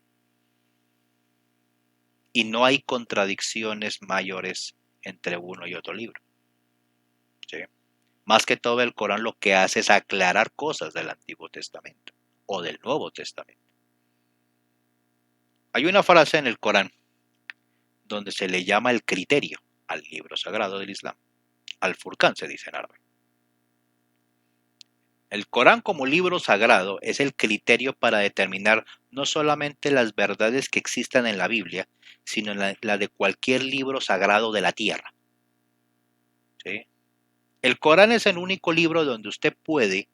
Y no hay contradicciones mayores entre uno y otro libro. ¿Sí? Más que todo el Corán lo que hace es aclarar cosas del Antiguo Testamento o del Nuevo Testamento. Hay una frase en el Corán donde se le llama el criterio al libro sagrado del Islam. Al-Furqán se dice en árabe. El Corán como libro sagrado es el criterio para determinar no solamente las verdades que existan en la Biblia, sino la de cualquier libro sagrado de la tierra. ¿Sí? El Corán es el único libro donde usted puede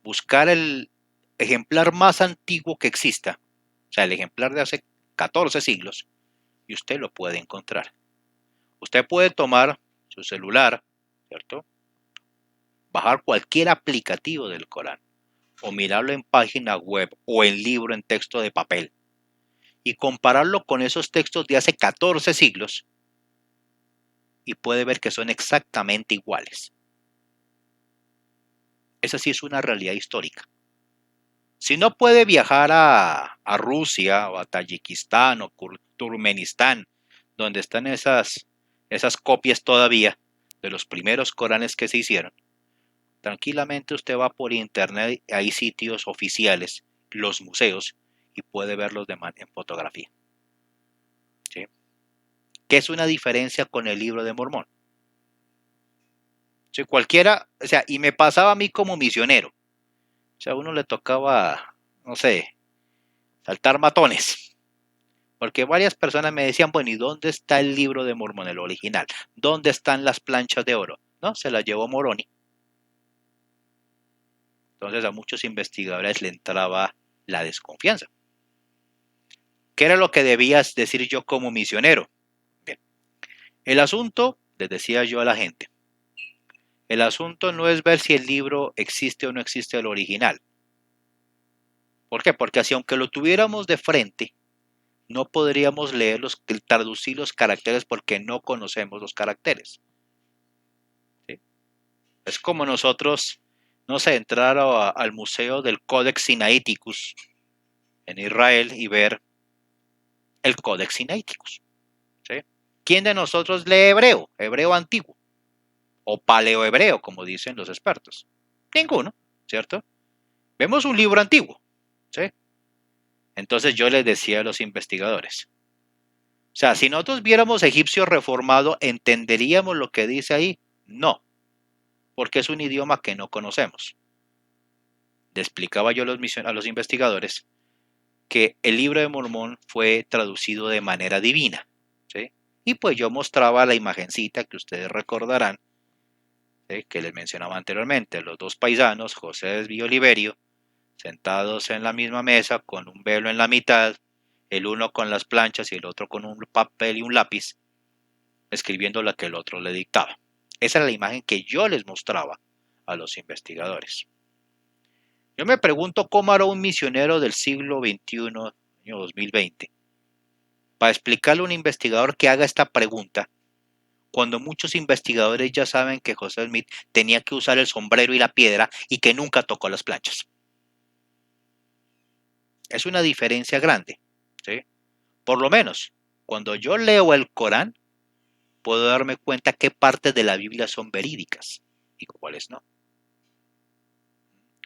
buscar el ejemplar más antiguo que exista, o sea, el ejemplar de hace 14 siglos, y usted lo puede encontrar. Usted puede tomar su celular, ¿cierto? Bajar cualquier aplicativo del Corán, o mirarlo en página web o en libro en texto de papel, y compararlo con esos textos de hace 14 siglos, y puede ver que son exactamente iguales. Esa sí es una realidad histórica. Si no puede viajar a Rusia o a Tayikistán o Turkmenistán, donde están esas copias todavía de los primeros Coranes que se hicieron, tranquilamente usted va por internet, hay sitios oficiales, los museos, y puede verlos en fotografía. ¿Sí? ¿Qué es una diferencia con el libro de Mormón? Si cualquiera, o sea, y me pasaba a mí como misionero, o sea, a uno le tocaba, no sé, saltar matones. Porque varias personas me decían, bueno, ¿y dónde está el libro de Mormón, el original? ¿Dónde están las planchas de oro? No, se las llevó Moroni. Entonces a muchos investigadores le entraba la desconfianza. ¿Qué era lo que debías decir yo como misionero? Bien, el asunto, les decía yo a la gente, el asunto no es ver si el libro existe o no existe el original. ¿Por qué? Porque así aunque lo tuviéramos de frente, no podríamos leerlos, traducir los caracteres porque no conocemos los caracteres. ¿Sí? Es como nosotros, no sé, entrar al museo del Codex Sinaiticus en Israel y ver el Codex Sinaiticus. ¿Sí? ¿Quién de nosotros lee hebreo? Hebreo antiguo. O paleohebreo, como dicen los expertos. Ninguno, ¿cierto? Vemos un libro antiguo. ¿Sí? Entonces yo les decía a los investigadores, o sea, si nosotros viéramos egipcio reformado, ¿entenderíamos lo que dice ahí? No, porque es un idioma que no conocemos. Le explicaba yo a los investigadores que el libro de Mormón fue traducido de manera divina. ¿Sí? Y pues yo mostraba la imagencita que ustedes recordarán, ¿sí? Que les mencionaba anteriormente, los dos paisanos, José y Oliverio, sentados en la misma mesa con un velo en la mitad, el uno con las planchas y el otro con un papel y un lápiz, escribiendo lo que el otro le dictaba. Esa era la imagen que yo les mostraba a los investigadores. Yo me pregunto cómo hará un misionero del siglo XXI, año 2020, para explicarle a un investigador que haga esta pregunta, cuando muchos investigadores ya saben que José Smith tenía que usar el sombrero y la piedra y que nunca tocó las planchas. Es una diferencia grande, ¿sí? Por lo menos, cuando yo leo el Corán, puedo darme cuenta qué partes de la Biblia son verídicas y cuáles no.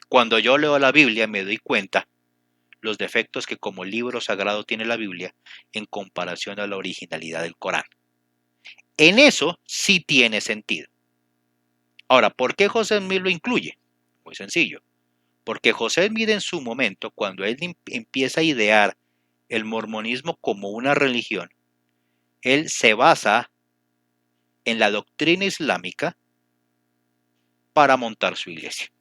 Cuando yo leo la Biblia me doy cuenta los defectos que como libro sagrado tiene la Biblia en comparación a la originalidad del Corán. En eso sí tiene sentido. Ahora, ¿por qué José Smith lo incluye? Muy sencillo. Porque José Smith en su momento, cuando él empieza a idear el mormonismo como una religión, él se basa en la doctrina islámica para montar su iglesia.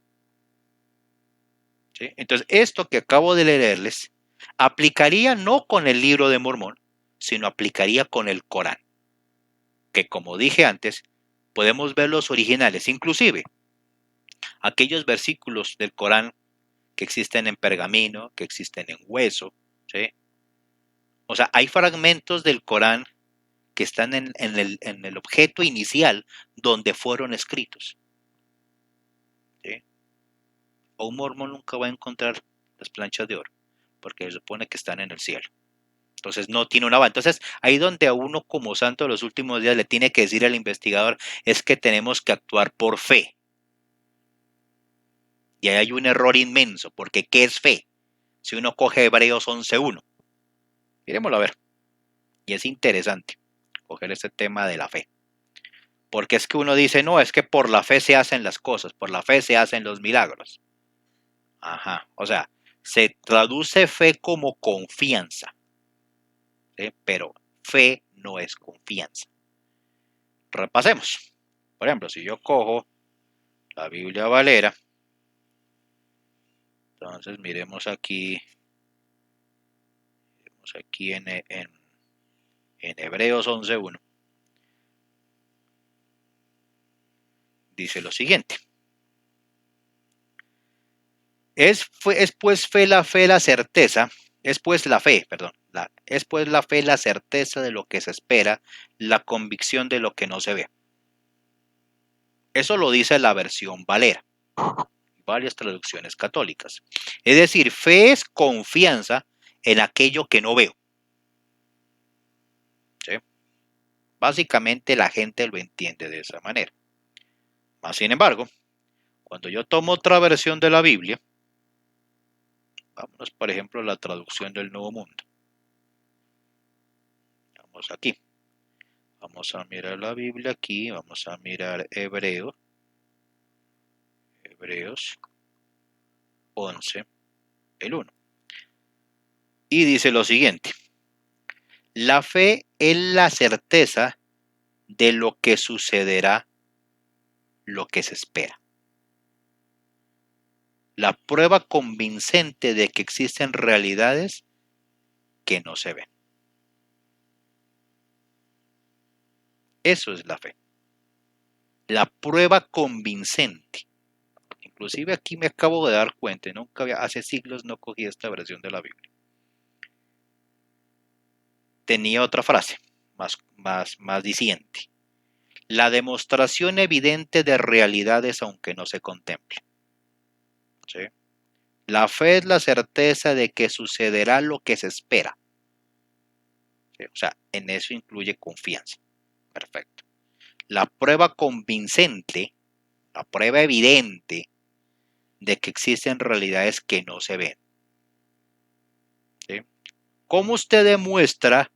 ¿Sí? Entonces, esto que acabo de leerles aplicaría no con el libro de Mormón, sino aplicaría con el Corán, que como dije antes, podemos ver los originales, inclusive aquellos versículos del Corán que existen en pergamino, que existen en hueso, ¿sí? O sea, hay fragmentos del Corán que están en el objeto inicial donde fueron escritos. ¿Sí? O un mormón nunca va a encontrar las planchas de oro, porque se supone que están en el cielo. Entonces no tiene una base. Entonces ahí donde a uno como santo de los últimos días le tiene que decir al investigador es que tenemos que actuar por fe. Y ahí hay un error inmenso, porque ¿qué es fe? Si uno coge Hebreos 11.1, miremoslo a ver. Y es interesante coger este tema de la fe. Porque es que uno dice, no, es que por la fe se hacen las cosas, por la fe se hacen los milagros. Ajá, o sea, se traduce fe como confianza, ¿sí? Pero fe no es confianza. Repasemos. Por ejemplo, si yo cojo la Biblia Valera, entonces miremos aquí en Hebreos 11.1, dice lo siguiente. Es pues la fe la certeza, es pues la fe, perdón, es pues la fe la certeza de lo que se espera, la convicción de lo que no se ve. Eso lo dice la versión Valera, varias traducciones católicas. Es decir, fe es confianza en aquello que no veo. ¿Sí? Básicamente la gente lo entiende de esa manera. Más sin embargo, cuando yo tomo otra versión de la Biblia, vámonos por ejemplo a la traducción del Nuevo Mundo. Vamos aquí. Vamos a mirar la Biblia aquí, vamos a mirar Hebreos 11, el 1. Y dice lo siguiente, la fe es la certeza de lo que sucederá, lo que se espera. La prueba convincente de que existen realidades que no se ven. Eso es la fe. La prueba convincente. Inclusive aquí me acabo de dar cuenta, hace siglos no cogí esta versión de la Biblia. Tenía otra frase, más diciente. La demostración evidente de realidades aunque no se contemple. ¿Sí? La fe es la certeza de que sucederá lo que se espera. ¿Sí? O sea, en eso incluye confianza. Perfecto. La prueba convincente, la prueba evidente de que existen realidades que no se ven. ¿Sí? ¿Cómo usted demuestra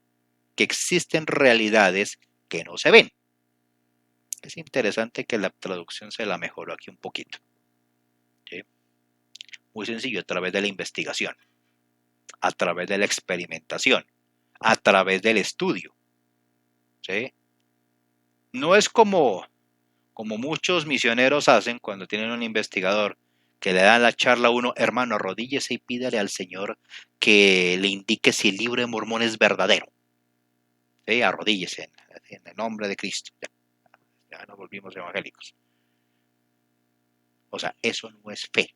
que existen realidades que no se ven? Es interesante que la traducción se la mejoró aquí un poquito. ¿Sí? Muy sencillo, a través de la investigación, a través de la experimentación, a través del estudio. ¿Sí? No es como muchos misioneros hacen cuando tienen un investigador que le dan la charla a uno, hermano, arrodíllese y pídale al Señor que le indique si el libro de Mormón es verdadero. ¿Sí? Arrodíllese en el nombre de Cristo. Ya nos volvimos evangélicos. O sea, eso no es fe.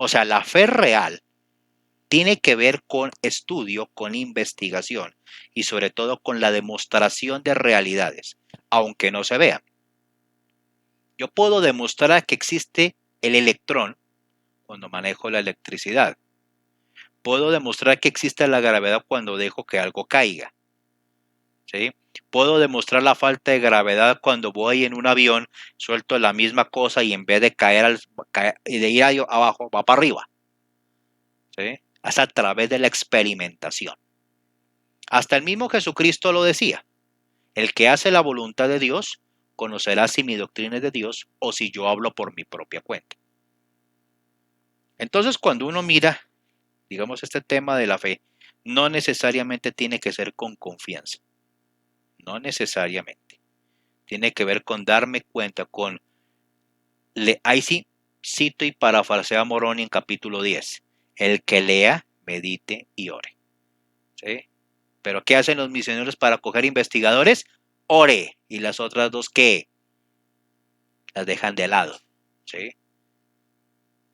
O sea, la fe real tiene que ver con estudio, con investigación y sobre todo con la demostración de realidades, aunque no se vean. Yo puedo demostrar que existe el electrón cuando manejo la electricidad. Puedo demostrar que existe la gravedad cuando dejo que algo caiga. ¿Sí? Puedo demostrar la falta de gravedad cuando voy en un avión, suelto la misma cosa y en vez de de ir abajo, va para arriba. ¿Sí? Es a través de la experimentación. Hasta el mismo Jesucristo lo decía. El que hace la voluntad de Dios conocerá si mi doctrina es de Dios o si yo hablo por mi propia cuenta. Entonces, cuando uno mira, digamos, este tema de la fe, no necesariamente tiene que ser con confianza. No necesariamente. Tiene que ver con darme cuenta, ahí sí cito y parafraseo a Moroni en capítulo 10. El que lea, medite y ore. ¿Sí? Pero ¿qué hacen los misioneros para coger investigadores? Ore. Y las otras dos, ¿qué? Las dejan de lado. ¿Sí?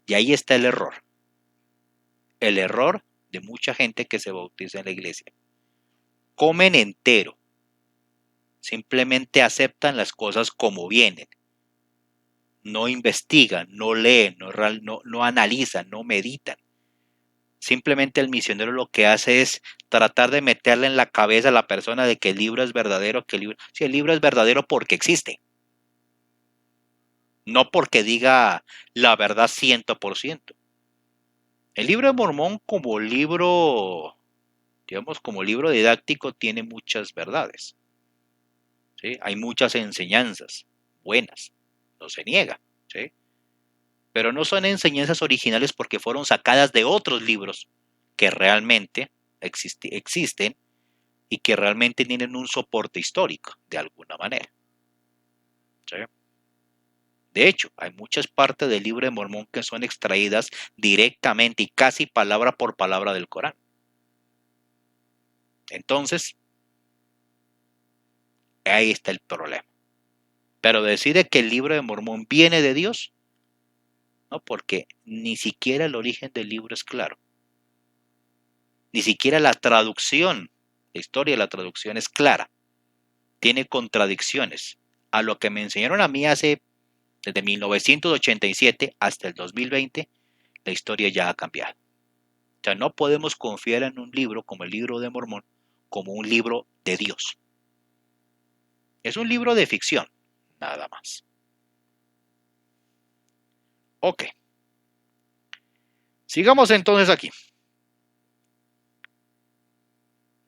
Y ahí está el error. El error de mucha gente que se bautiza en la iglesia. Comen entero. Simplemente aceptan las cosas como vienen. No investigan, no leen, no analizan, no meditan. Simplemente el misionero lo que hace es tratar de meterle en la cabeza a la persona de que el libro es verdadero, si el libro es verdadero porque existe. No porque diga la verdad 100%. El libro de Mormón como libro, digamos, como libro didáctico tiene muchas verdades. ¿Sí? Hay muchas enseñanzas buenas, no se niega. ¿Sí? Pero no son enseñanzas originales porque fueron sacadas de otros libros que realmente existen y que realmente tienen un soporte histórico de alguna manera. ¿Sí? De hecho, hay muchas partes del libro de Mormón que son extraídas directamente y casi palabra por palabra del Corán. Entonces, ahí está el problema. Pero decide que el libro de Mormón viene de Dios, no, porque ni siquiera el origen del libro es claro. Ni siquiera la traducción, la historia de la traducción es clara. Tiene contradicciones. A lo que me enseñaron a mí desde 1987 hasta el 2020, la historia ya ha cambiado. O sea, no podemos confiar en un libro como el libro de Mormón como un libro de Dios. Es un libro de ficción, nada más. Ok. Sigamos entonces aquí.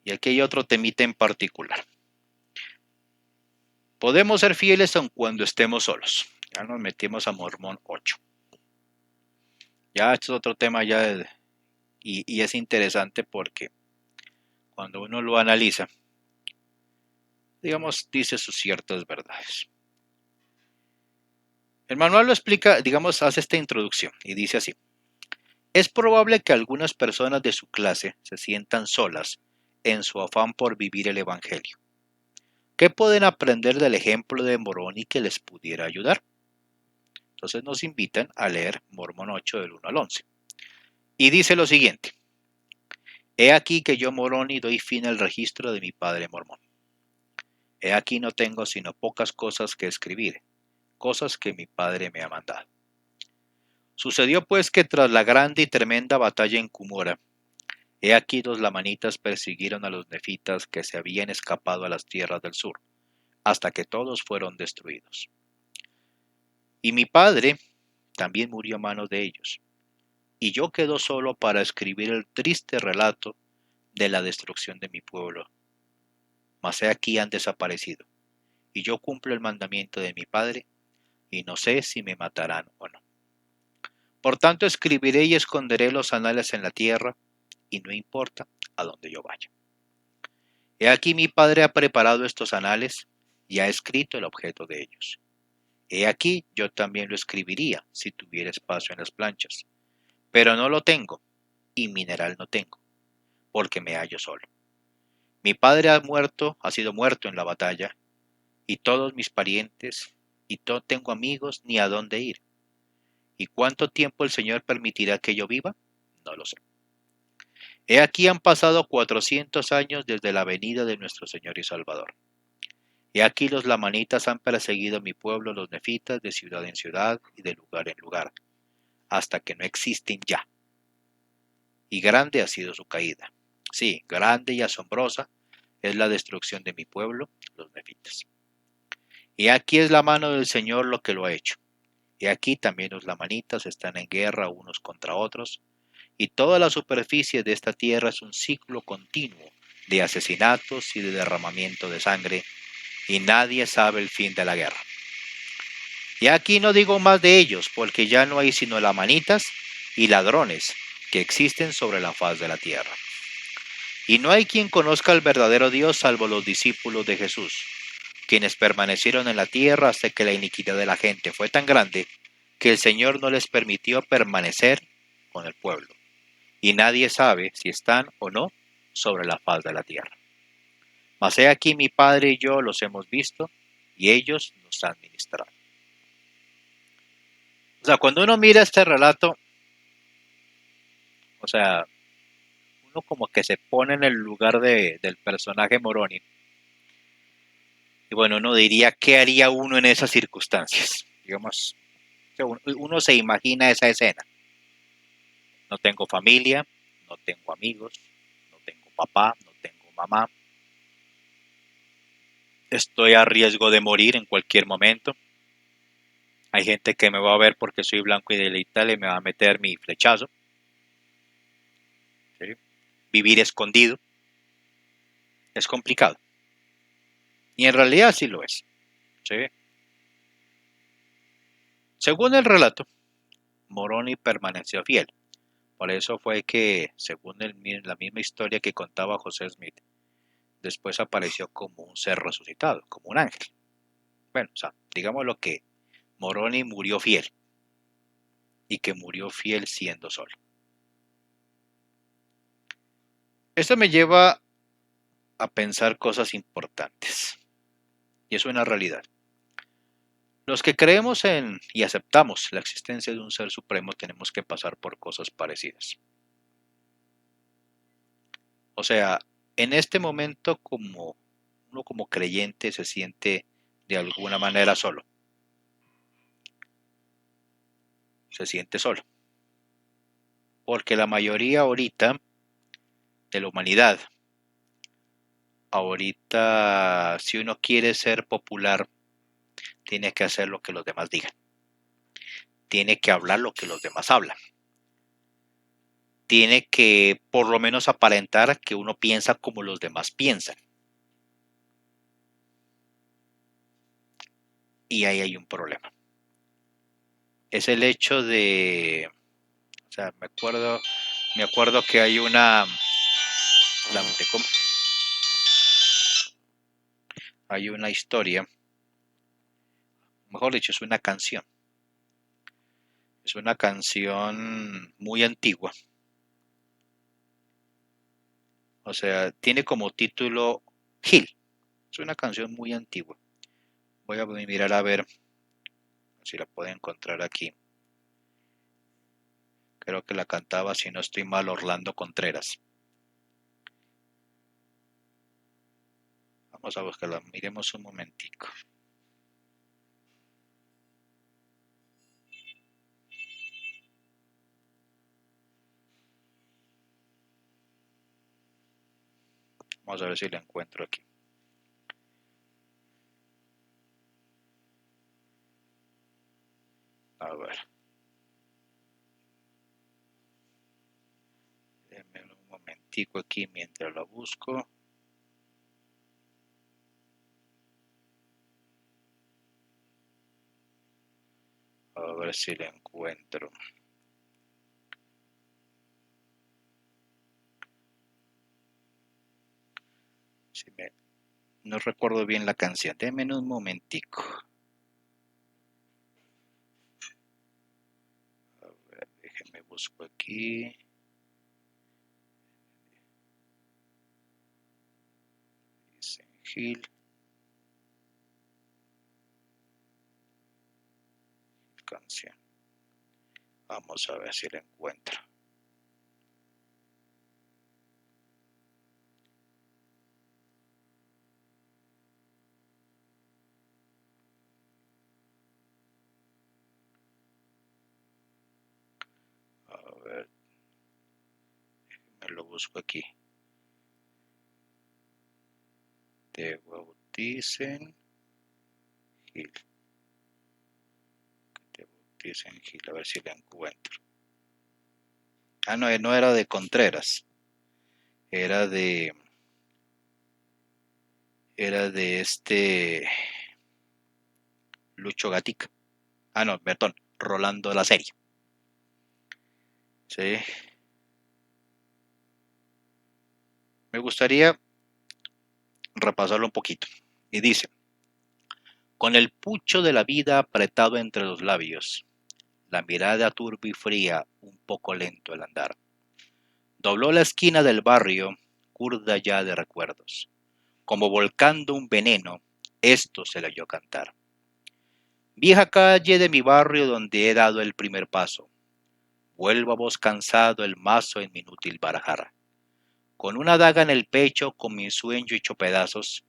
Y aquí hay otro temita en particular. Podemos ser fieles aun cuando estemos solos. Ya nos metimos a Mormón 8. Ya esto es otro tema y es interesante porque cuando uno lo analiza, digamos, dice sus ciertas verdades. El manual lo explica, digamos, hace esta introducción y dice así. Es probable que algunas personas de su clase se sientan solas en su afán por vivir el Evangelio. ¿Qué pueden aprender del ejemplo de Moroni que les pudiera ayudar? Entonces nos invitan a leer Mormón 8 del 1 al 11. Y dice lo siguiente. He aquí que yo, Moroni, doy fin al registro de mi padre mormón. He aquí no tengo sino pocas cosas que escribir, cosas que mi padre me ha mandado. Sucedió pues que tras la grande y tremenda batalla en Cumora, he aquí los lamanitas persiguieron a los nefitas que se habían escapado a las tierras del sur, hasta que todos fueron destruidos. Y mi padre también murió a manos de ellos, y yo quedo solo para escribir el triste relato de la destrucción de mi pueblo. Mas he aquí han desaparecido, y yo cumplo el mandamiento de mi padre, y no sé si me matarán o no. Por tanto escribiré y esconderé los anales en la tierra, y no importa a dónde yo vaya. He aquí mi padre ha preparado estos anales y ha escrito el objeto de ellos. He aquí yo también lo escribiría si tuviera espacio en las planchas, pero no lo tengo, y mineral no tengo, porque me hallo solo. Mi padre ha sido muerto en la batalla, y todos mis parientes, y no tengo amigos ni a dónde ir. ¿Y cuánto tiempo el Señor permitirá que yo viva? No lo sé. He aquí han pasado 400 años desde la venida de nuestro Señor y Salvador. He aquí los lamanitas han perseguido a mi pueblo, los nefitas, de ciudad en ciudad y de lugar en lugar, hasta que no existen ya. Y grande ha sido su caída. Sí, grande y asombrosa es la destrucción de mi pueblo, los nefitas. Y aquí es la mano del Señor lo que lo ha hecho. Y aquí también los lamanitas están en guerra unos contra otros, y toda la superficie de esta tierra es un ciclo continuo de asesinatos y de derramamiento de sangre, y nadie sabe el fin de la guerra. Y aquí no digo más de ellos, porque ya no hay sino lamanitas y ladrones que existen sobre la faz de la tierra. Y no hay quien conozca al verdadero Dios salvo los discípulos de Jesús, quienes permanecieron en la tierra hasta que la iniquidad de la gente fue tan grande que el Señor no les permitió permanecer con el pueblo. Y nadie sabe si están o no sobre la faz de la tierra. Mas he aquí mi Padre y yo los hemos visto, y ellos nos han ministrado. O sea, cuando uno mira este relato, o sea, uno como que se pone en el lugar del personaje Moroni. Y bueno, uno diría, ¿qué haría uno en esas circunstancias? Digamos, uno se imagina esa escena. No tengo familia, no tengo amigos, no tengo papá, no tengo mamá. Estoy a riesgo de morir en cualquier momento. Hay gente que me va a ver porque soy blanco y delictal y me va a meter mi flechazo. ¿Sí? Vivir escondido es complicado. Y en realidad sí lo es. ¿Sí? Según el relato, Moroni permaneció fiel. Por eso fue que, según la misma historia que contaba José Smith, después apareció como un ser resucitado, como un ángel. Bueno, o sea, digamos lo que Moroni murió fiel y que murió fiel siendo solo. Esto me lleva a pensar cosas importantes y es una realidad. Los que creemos en y aceptamos la existencia de un ser supremo tenemos que pasar por cosas parecidas. O sea, en este momento uno como creyente se siente de alguna manera solo. Se siente solo. Porque la mayoría ahorita de la humanidad, ahorita si uno quiere ser popular, tiene que hacer lo que los demás digan. Tiene que hablar lo que los demás hablan. Tiene que por lo menos aparentar que uno piensa como los demás piensan. Y ahí hay un problema. Es el hecho de, o sea, me acuerdo que hay hay una historia, mejor dicho, es una canción, Es una canción muy antigua. O sea, tiene como título Gil. Es una canción muy antigua. Voy a mirar a ver si la puedo encontrar aquí. Creo que la cantaba, si no estoy mal, Orlando Contreras. Vamos a buscarla, miremos un momentico. Vamos a ver si la encuentro aquí. A ver. Denme un momentico aquí mientras la busco. A ver si la encuentro. No recuerdo bien la canción. Denme un momentico. A ver, déjenme busco aquí. Dice Gil. Canción. Vamos a ver si la encuentro. A ver, me lo busco aquí. Te bauticen Gil. Te bauticen Gil. A ver si la encuentro. Ah, no, no era de Contreras. Era de. Era de Lucho Gatica. Ah, no, perdón. Rolando la serie. Sí. Me gustaría repasarlo un poquito. Y dice, con el pucho de la vida apretado entre los labios, la mirada turbia y fría, un poco lento el andar. Dobló la esquina del barrio, curda ya de recuerdos. Como volcando un veneno, esto se le oyó cantar. Vieja calle de mi barrio donde he dado el primer paso. Vuelvo a vos cansado el mazo en mi inútil barajar. Con una daga en el pecho, con mi sueño hecho pedazos,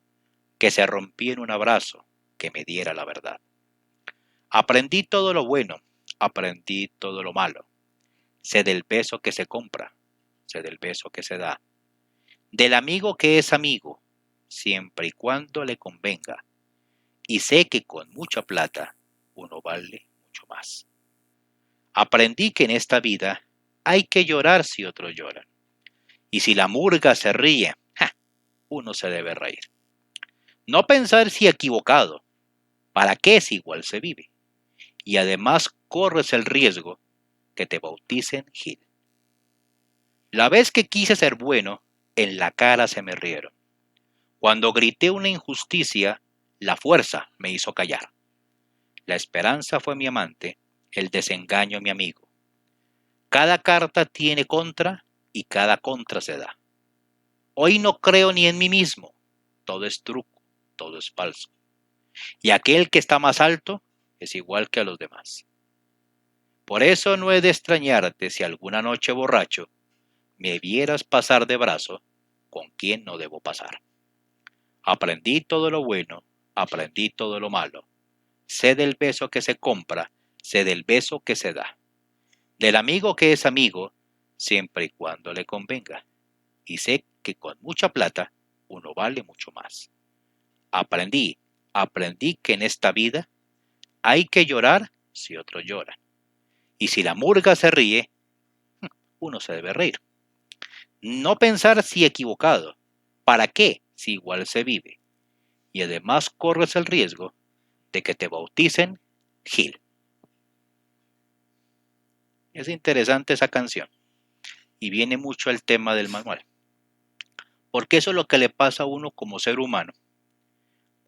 que se rompía en un abrazo que me diera la verdad. Aprendí todo lo bueno, aprendí todo lo malo. Sé del beso que se compra, sé del beso que se da. Del amigo que es amigo, siempre y cuando le convenga. Y sé que con mucha plata uno vale mucho más. Aprendí que en esta vida hay que llorar si otros lloran. Y si la murga se ríe, ¡ja!, uno se debe reír. No pensar si equivocado, ¿para qué si igual se vive? Y además corres el riesgo que te bauticen Gil. La vez que quise ser bueno, en la cara se me rieron. Cuando grité una injusticia, la fuerza me hizo callar. La esperanza fue mi amante, el desengaño mi amigo. Cada carta tiene contra y cada contra se da. Hoy no creo ni en mí mismo. Todo es truco, todo es falso. Y aquel que está más alto es igual que a los demás. Por eso no he de extrañarte si alguna noche borracho me vieras pasar de brazo con quien no debo pasar. Aprendí todo lo bueno, aprendí todo lo malo. Sé del beso que se compra, sé del beso que se da. Del amigo que es amigo, siempre y cuando le convenga. Y sé que con mucha plata uno vale mucho más. Aprendí, aprendí que en esta vida hay que llorar si otros lloran. Y si la murga se ríe, uno se debe reír. No pensar si equivocado. ¿Para qué si igual se vive? Y además corres el riesgo de que te bauticen Gil. Es interesante esa canción y viene mucho el tema del manual. Porque eso es lo que le pasa a uno como ser humano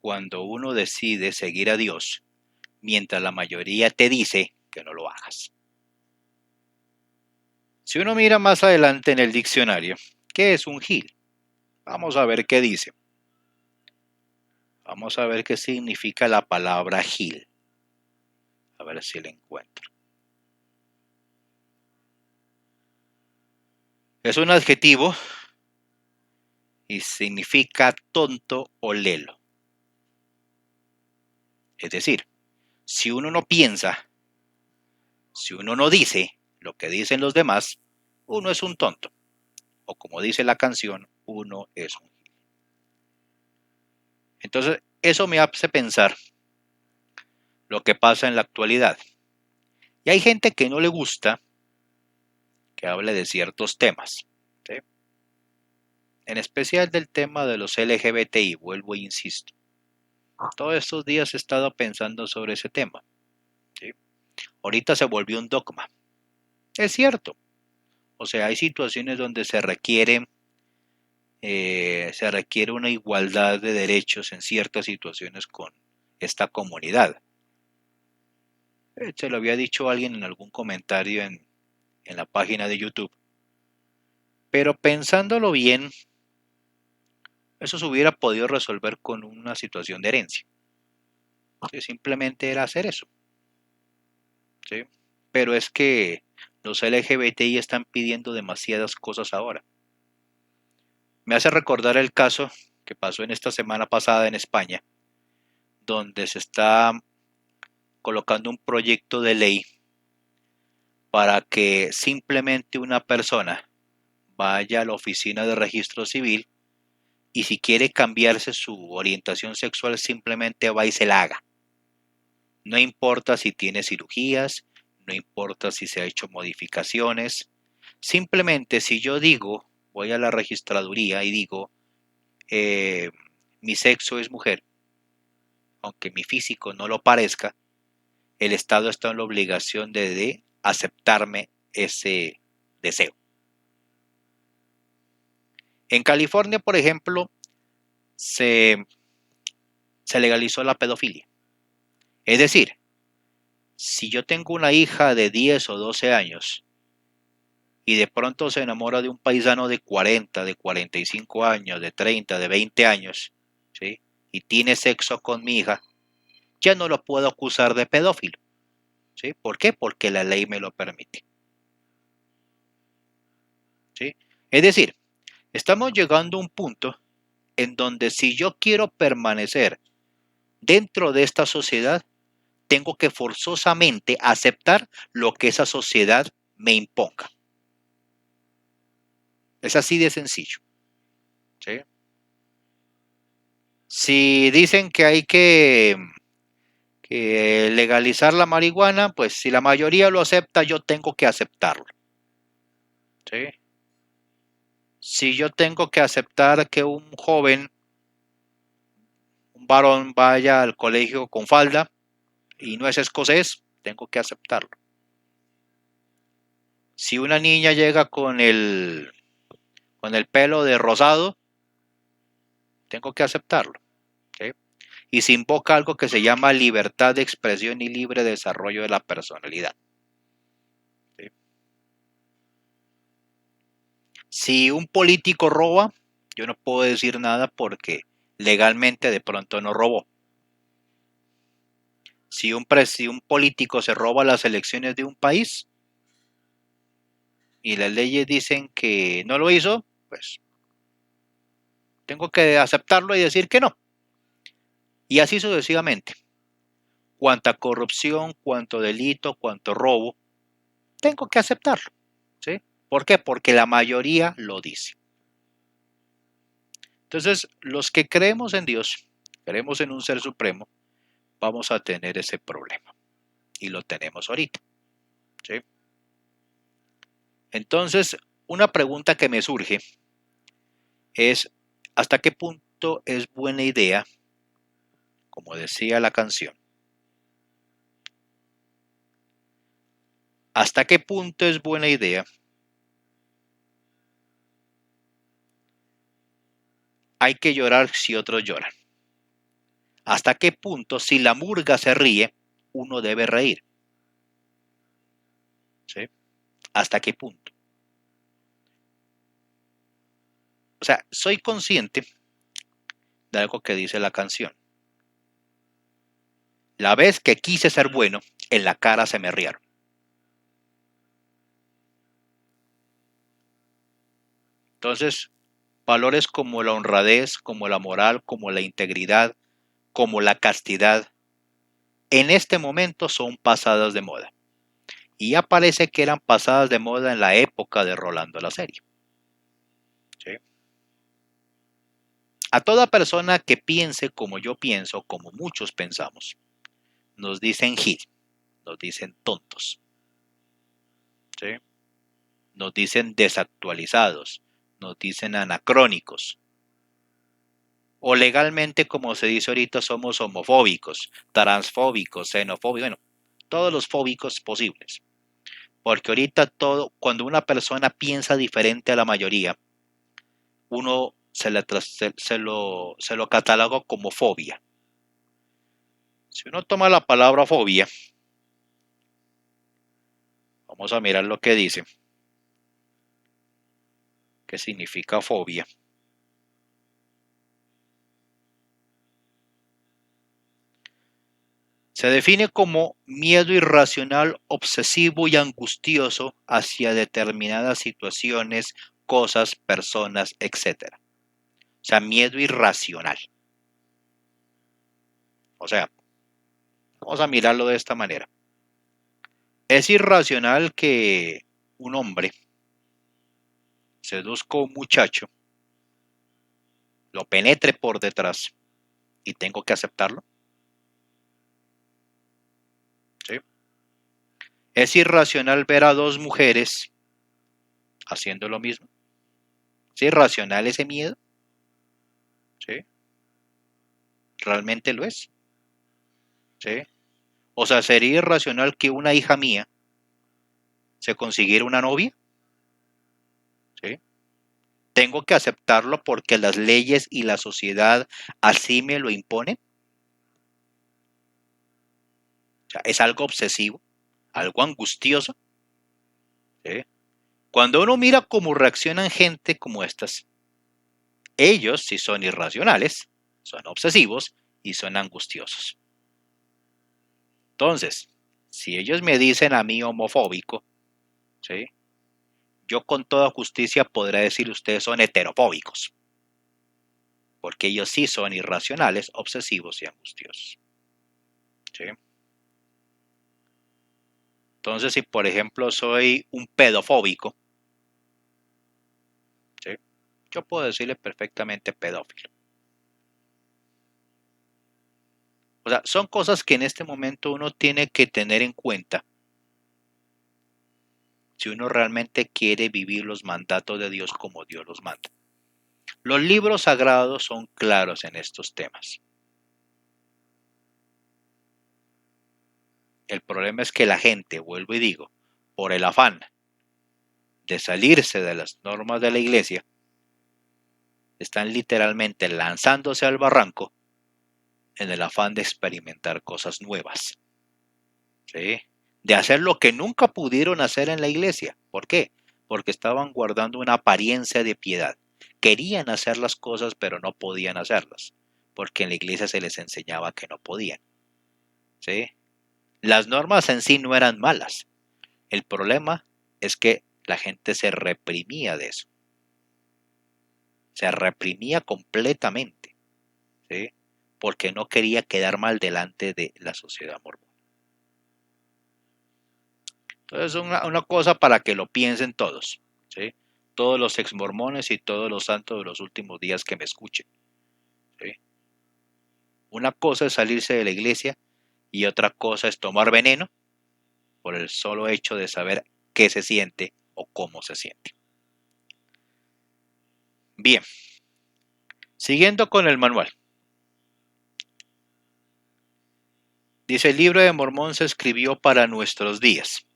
cuando uno decide seguir a Dios mientras la mayoría te dice que no lo hagas. Si uno mira más adelante en el diccionario, ¿qué es un gil? Vamos a ver qué dice. Vamos a ver qué significa la palabra gil. A ver si la encuentro. Es un adjetivo y significa tonto o lelo. Es decir, si uno no piensa, si uno no dice lo que dicen los demás, uno es un tonto. O como dice la canción, uno es un gil. Entonces, eso me hace pensar lo que pasa en la actualidad. Y hay gente que no le gusta que hable de ciertos temas, ¿sí? En especial del tema de los LGBTI, vuelvo e insisto. Todos estos días he estado pensando sobre ese tema, ¿sí? Ahorita se volvió un dogma. Es cierto. O sea, hay situaciones donde se requiere una igualdad de derechos en ciertas situaciones con esta comunidad. Se lo había dicho alguien en algún comentario en la página de YouTube. Pero pensándolo bien, eso se hubiera podido resolver con una situación de herencia. Que simplemente era hacer eso, ¿sí? Pero es que los LGBTI están pidiendo demasiadas cosas ahora. Me hace recordar el caso que pasó en esta semana pasada en España, donde se está colocando un proyecto de ley para que simplemente una persona vaya a la oficina de registro civil y si quiere cambiarse su orientación sexual simplemente va y se la haga. No importa si tiene cirugías, no importa si se ha hecho modificaciones, simplemente si yo digo, voy a la registraduría y digo, eh, mi sexo es mujer, aunque mi físico no lo parezca, el Estado está en la obligación de aceptarme ese deseo. En California, por ejemplo, se, se legalizó la pedofilia. Es decir, si yo tengo una hija de 10 o 12 años y de pronto se enamora de un paisano de 40, de 45 años, de 30, de 20 años, ¿sí? Y tiene sexo con mi hija, ya no lo puedo acusar de pedófilo, ¿sí? ¿Por qué? Porque la ley me lo permite, ¿sí? Es decir, estamos llegando a un punto en donde si yo quiero permanecer dentro de esta sociedad, tengo que forzosamente aceptar lo que esa sociedad me imponga. Es así de sencillo, ¿sí? Si dicen que hay que legalizar la marihuana, pues si la mayoría lo acepta, yo tengo que aceptarlo, ¿sí? Si yo tengo que aceptar que un joven, un varón, vaya al colegio con falda y no es escocés, tengo que aceptarlo. Si una niña llega con el pelo de rosado, tengo que aceptarlo, ¿sí? Y se invoca algo que se llama libertad de expresión y libre desarrollo de la personalidad, ¿sí? Si un político roba, yo no puedo decir nada porque legalmente de pronto no robó. Si un político se roba las elecciones de un país y las leyes dicen que no lo hizo, pues tengo que aceptarlo y decir que no. Y así sucesivamente. Cuanta corrupción, cuanto delito, cuanto robo, tengo que aceptarlo, ¿sí? ¿Por qué? Porque la mayoría lo dice. Entonces, los que creemos en Dios, creemos en un ser supremo, vamos a tener ese problema. Y lo tenemos ahorita, ¿sí? Entonces, una pregunta que me surge es, ¿hasta qué punto es buena idea, como decía la canción, hasta qué punto es buena idea hay que llorar si otros lloran? ¿Hasta qué punto si la murga se ríe, uno debe reír? ¿Sí? ¿Hasta qué punto? O sea, soy consciente de algo que dice la canción. La vez que quise ser bueno, en la cara se me rieron. Entonces, valores como la honradez, como la moral, como la integridad, como la castidad, en este momento son pasadas de moda. Y ya parece que eran pasadas de moda en la época de Rolando la serie. ¿Sí? A toda persona que piense como yo pienso, como muchos pensamos, nos dicen gil, nos dicen tontos, ¿sí? Nos dicen desactualizados, nos dicen anacrónicos. O legalmente, como se dice ahorita, somos homofóbicos, transfóbicos, xenofóbicos, bueno, todos los fóbicos posibles. Porque ahorita todo, cuando una persona piensa diferente a la mayoría, uno se lo cataloga como fobia. Si uno toma la palabra fobia, vamos a mirar lo que dice, qué significa fobia. Se define como miedo irracional, obsesivo y angustioso hacia determinadas situaciones, cosas, personas, etc. O sea, miedo irracional. O sea, vamos a mirarlo de esta manera. Es irracional que un hombre seduzca a un muchacho, lo penetre por detrás y tengo que aceptarlo. ¿Sí? Es irracional ver a dos mujeres haciendo lo mismo. ¿Es irracional ese miedo? ¿Sí? ¿Realmente lo es? ¿Sí? O sea, ¿sería irracional que una hija mía se consiguiera una novia? ¿Sí? ¿Tengo que aceptarlo porque las leyes y la sociedad así me lo imponen? O sea, ¿es algo obsesivo? ¿Algo angustioso? ¿Sí? Cuando uno mira cómo reaccionan gente como estas, ellos sí son irracionales, son obsesivos y son angustiosos. Entonces, si ellos me dicen a mí homofóbico, ¿sí? Yo con toda justicia podré decir ustedes son heterofóbicos, porque ellos sí son irracionales, obsesivos y angustiosos. ¿Sí? Entonces, si por ejemplo soy un pedofóbico, ¿sí? Yo puedo decirle perfectamente pedófilo. O sea, son cosas que en este momento uno tiene que tener en cuenta si uno realmente quiere vivir los mandatos de Dios como Dios los manda. Los libros sagrados son claros en estos temas. El problema es que la gente, vuelvo y digo, por el afán de salirse de las normas de la iglesia, están literalmente lanzándose al barranco en el afán de experimentar cosas nuevas, ¿sí? De hacer lo que nunca pudieron hacer en la iglesia. ¿Por qué? Porque estaban guardando una apariencia de piedad. Querían hacer las cosas, pero no podían hacerlas, porque en la iglesia se les enseñaba que no podían, ¿sí? Las normas en sí no eran malas. El problema es que la gente se reprimía de eso. Se reprimía completamente, ¿sí? Porque no quería quedar mal delante de la sociedad mormona. Entonces, una cosa para que lo piensen todos, ¿sí? Todos los exmormones y todos los santos de los últimos días que me escuchen, ¿sí? Una cosa es salirse de la iglesia y otra cosa es tomar veneno por el solo hecho de saber qué se siente o cómo se siente. Bien, siguiendo con el manual. Dice, el libro de Mormón se escribió para nuestros días.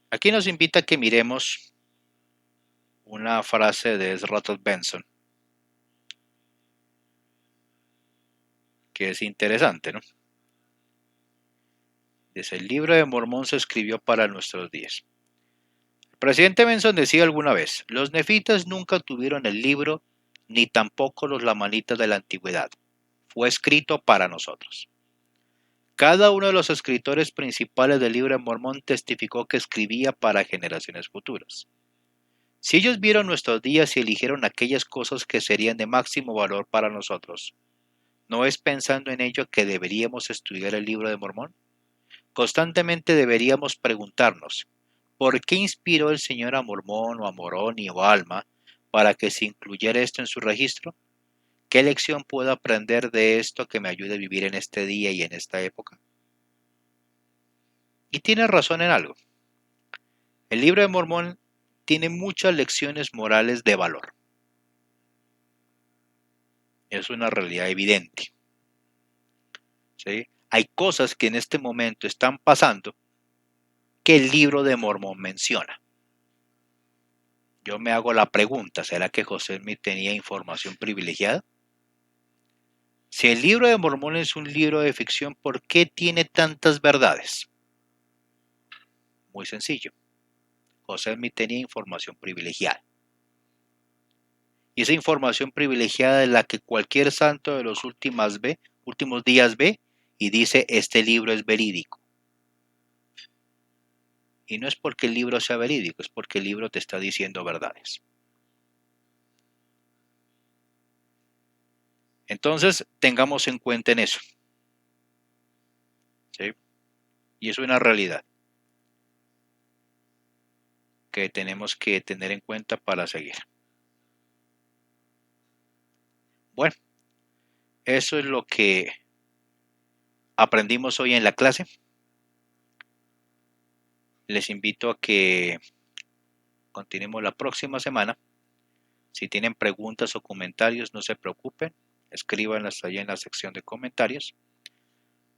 Aquí nos invita a que miremos una frase de Ezra Benson, que es interesante, ¿no? Dice, el libro de Mormón se escribió para nuestros días. Presidente Benson decía alguna vez, los nefitas nunca tuvieron el libro, ni tampoco los lamanitas de la antigüedad. Fue escrito para nosotros. Cada uno de los escritores principales del libro de Mormón testificó que escribía para generaciones futuras. Si ellos vieron nuestros días y eligieron aquellas cosas que serían de máximo valor para nosotros, ¿no es pensando en ello que deberíamos estudiar el libro de Mormón? Constantemente deberíamos preguntarnos, ¿por qué inspiró el Señor a Mormón o a Moroni o a Alma para que se incluyera esto en su registro? ¿Qué lección puedo aprender de esto que me ayude a vivir en este día y en esta época? Y tiene razón en algo. El libro de Mormón tiene muchas lecciones morales de valor. Es una realidad evidente. ¿Sí? Hay cosas que en este momento están pasando que el libro de Mormón menciona. Yo me hago la pregunta, ¿será que José Smith tenía información privilegiada? Si el libro de Mormón es un libro de ficción, ¿por qué tiene tantas verdades? Muy sencillo. José Smith tenía información privilegiada. Y esa información privilegiada es la que cualquier santo de los últimos días ve y dice, este libro es verídico. Y no es porque el libro sea verídico, es porque el libro te está diciendo verdades. Entonces, tengamos en cuenta en eso. ¿Sí? Y es una realidad que tenemos que tener en cuenta para seguir. Bueno, eso es lo que aprendimos hoy en la clase. Les invito a que continuemos la próxima semana. Si tienen preguntas o comentarios, no se preocupen, escríbanlas ahí en la sección de comentarios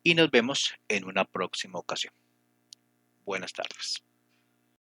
y nos vemos en una próxima ocasión. Buenas tardes.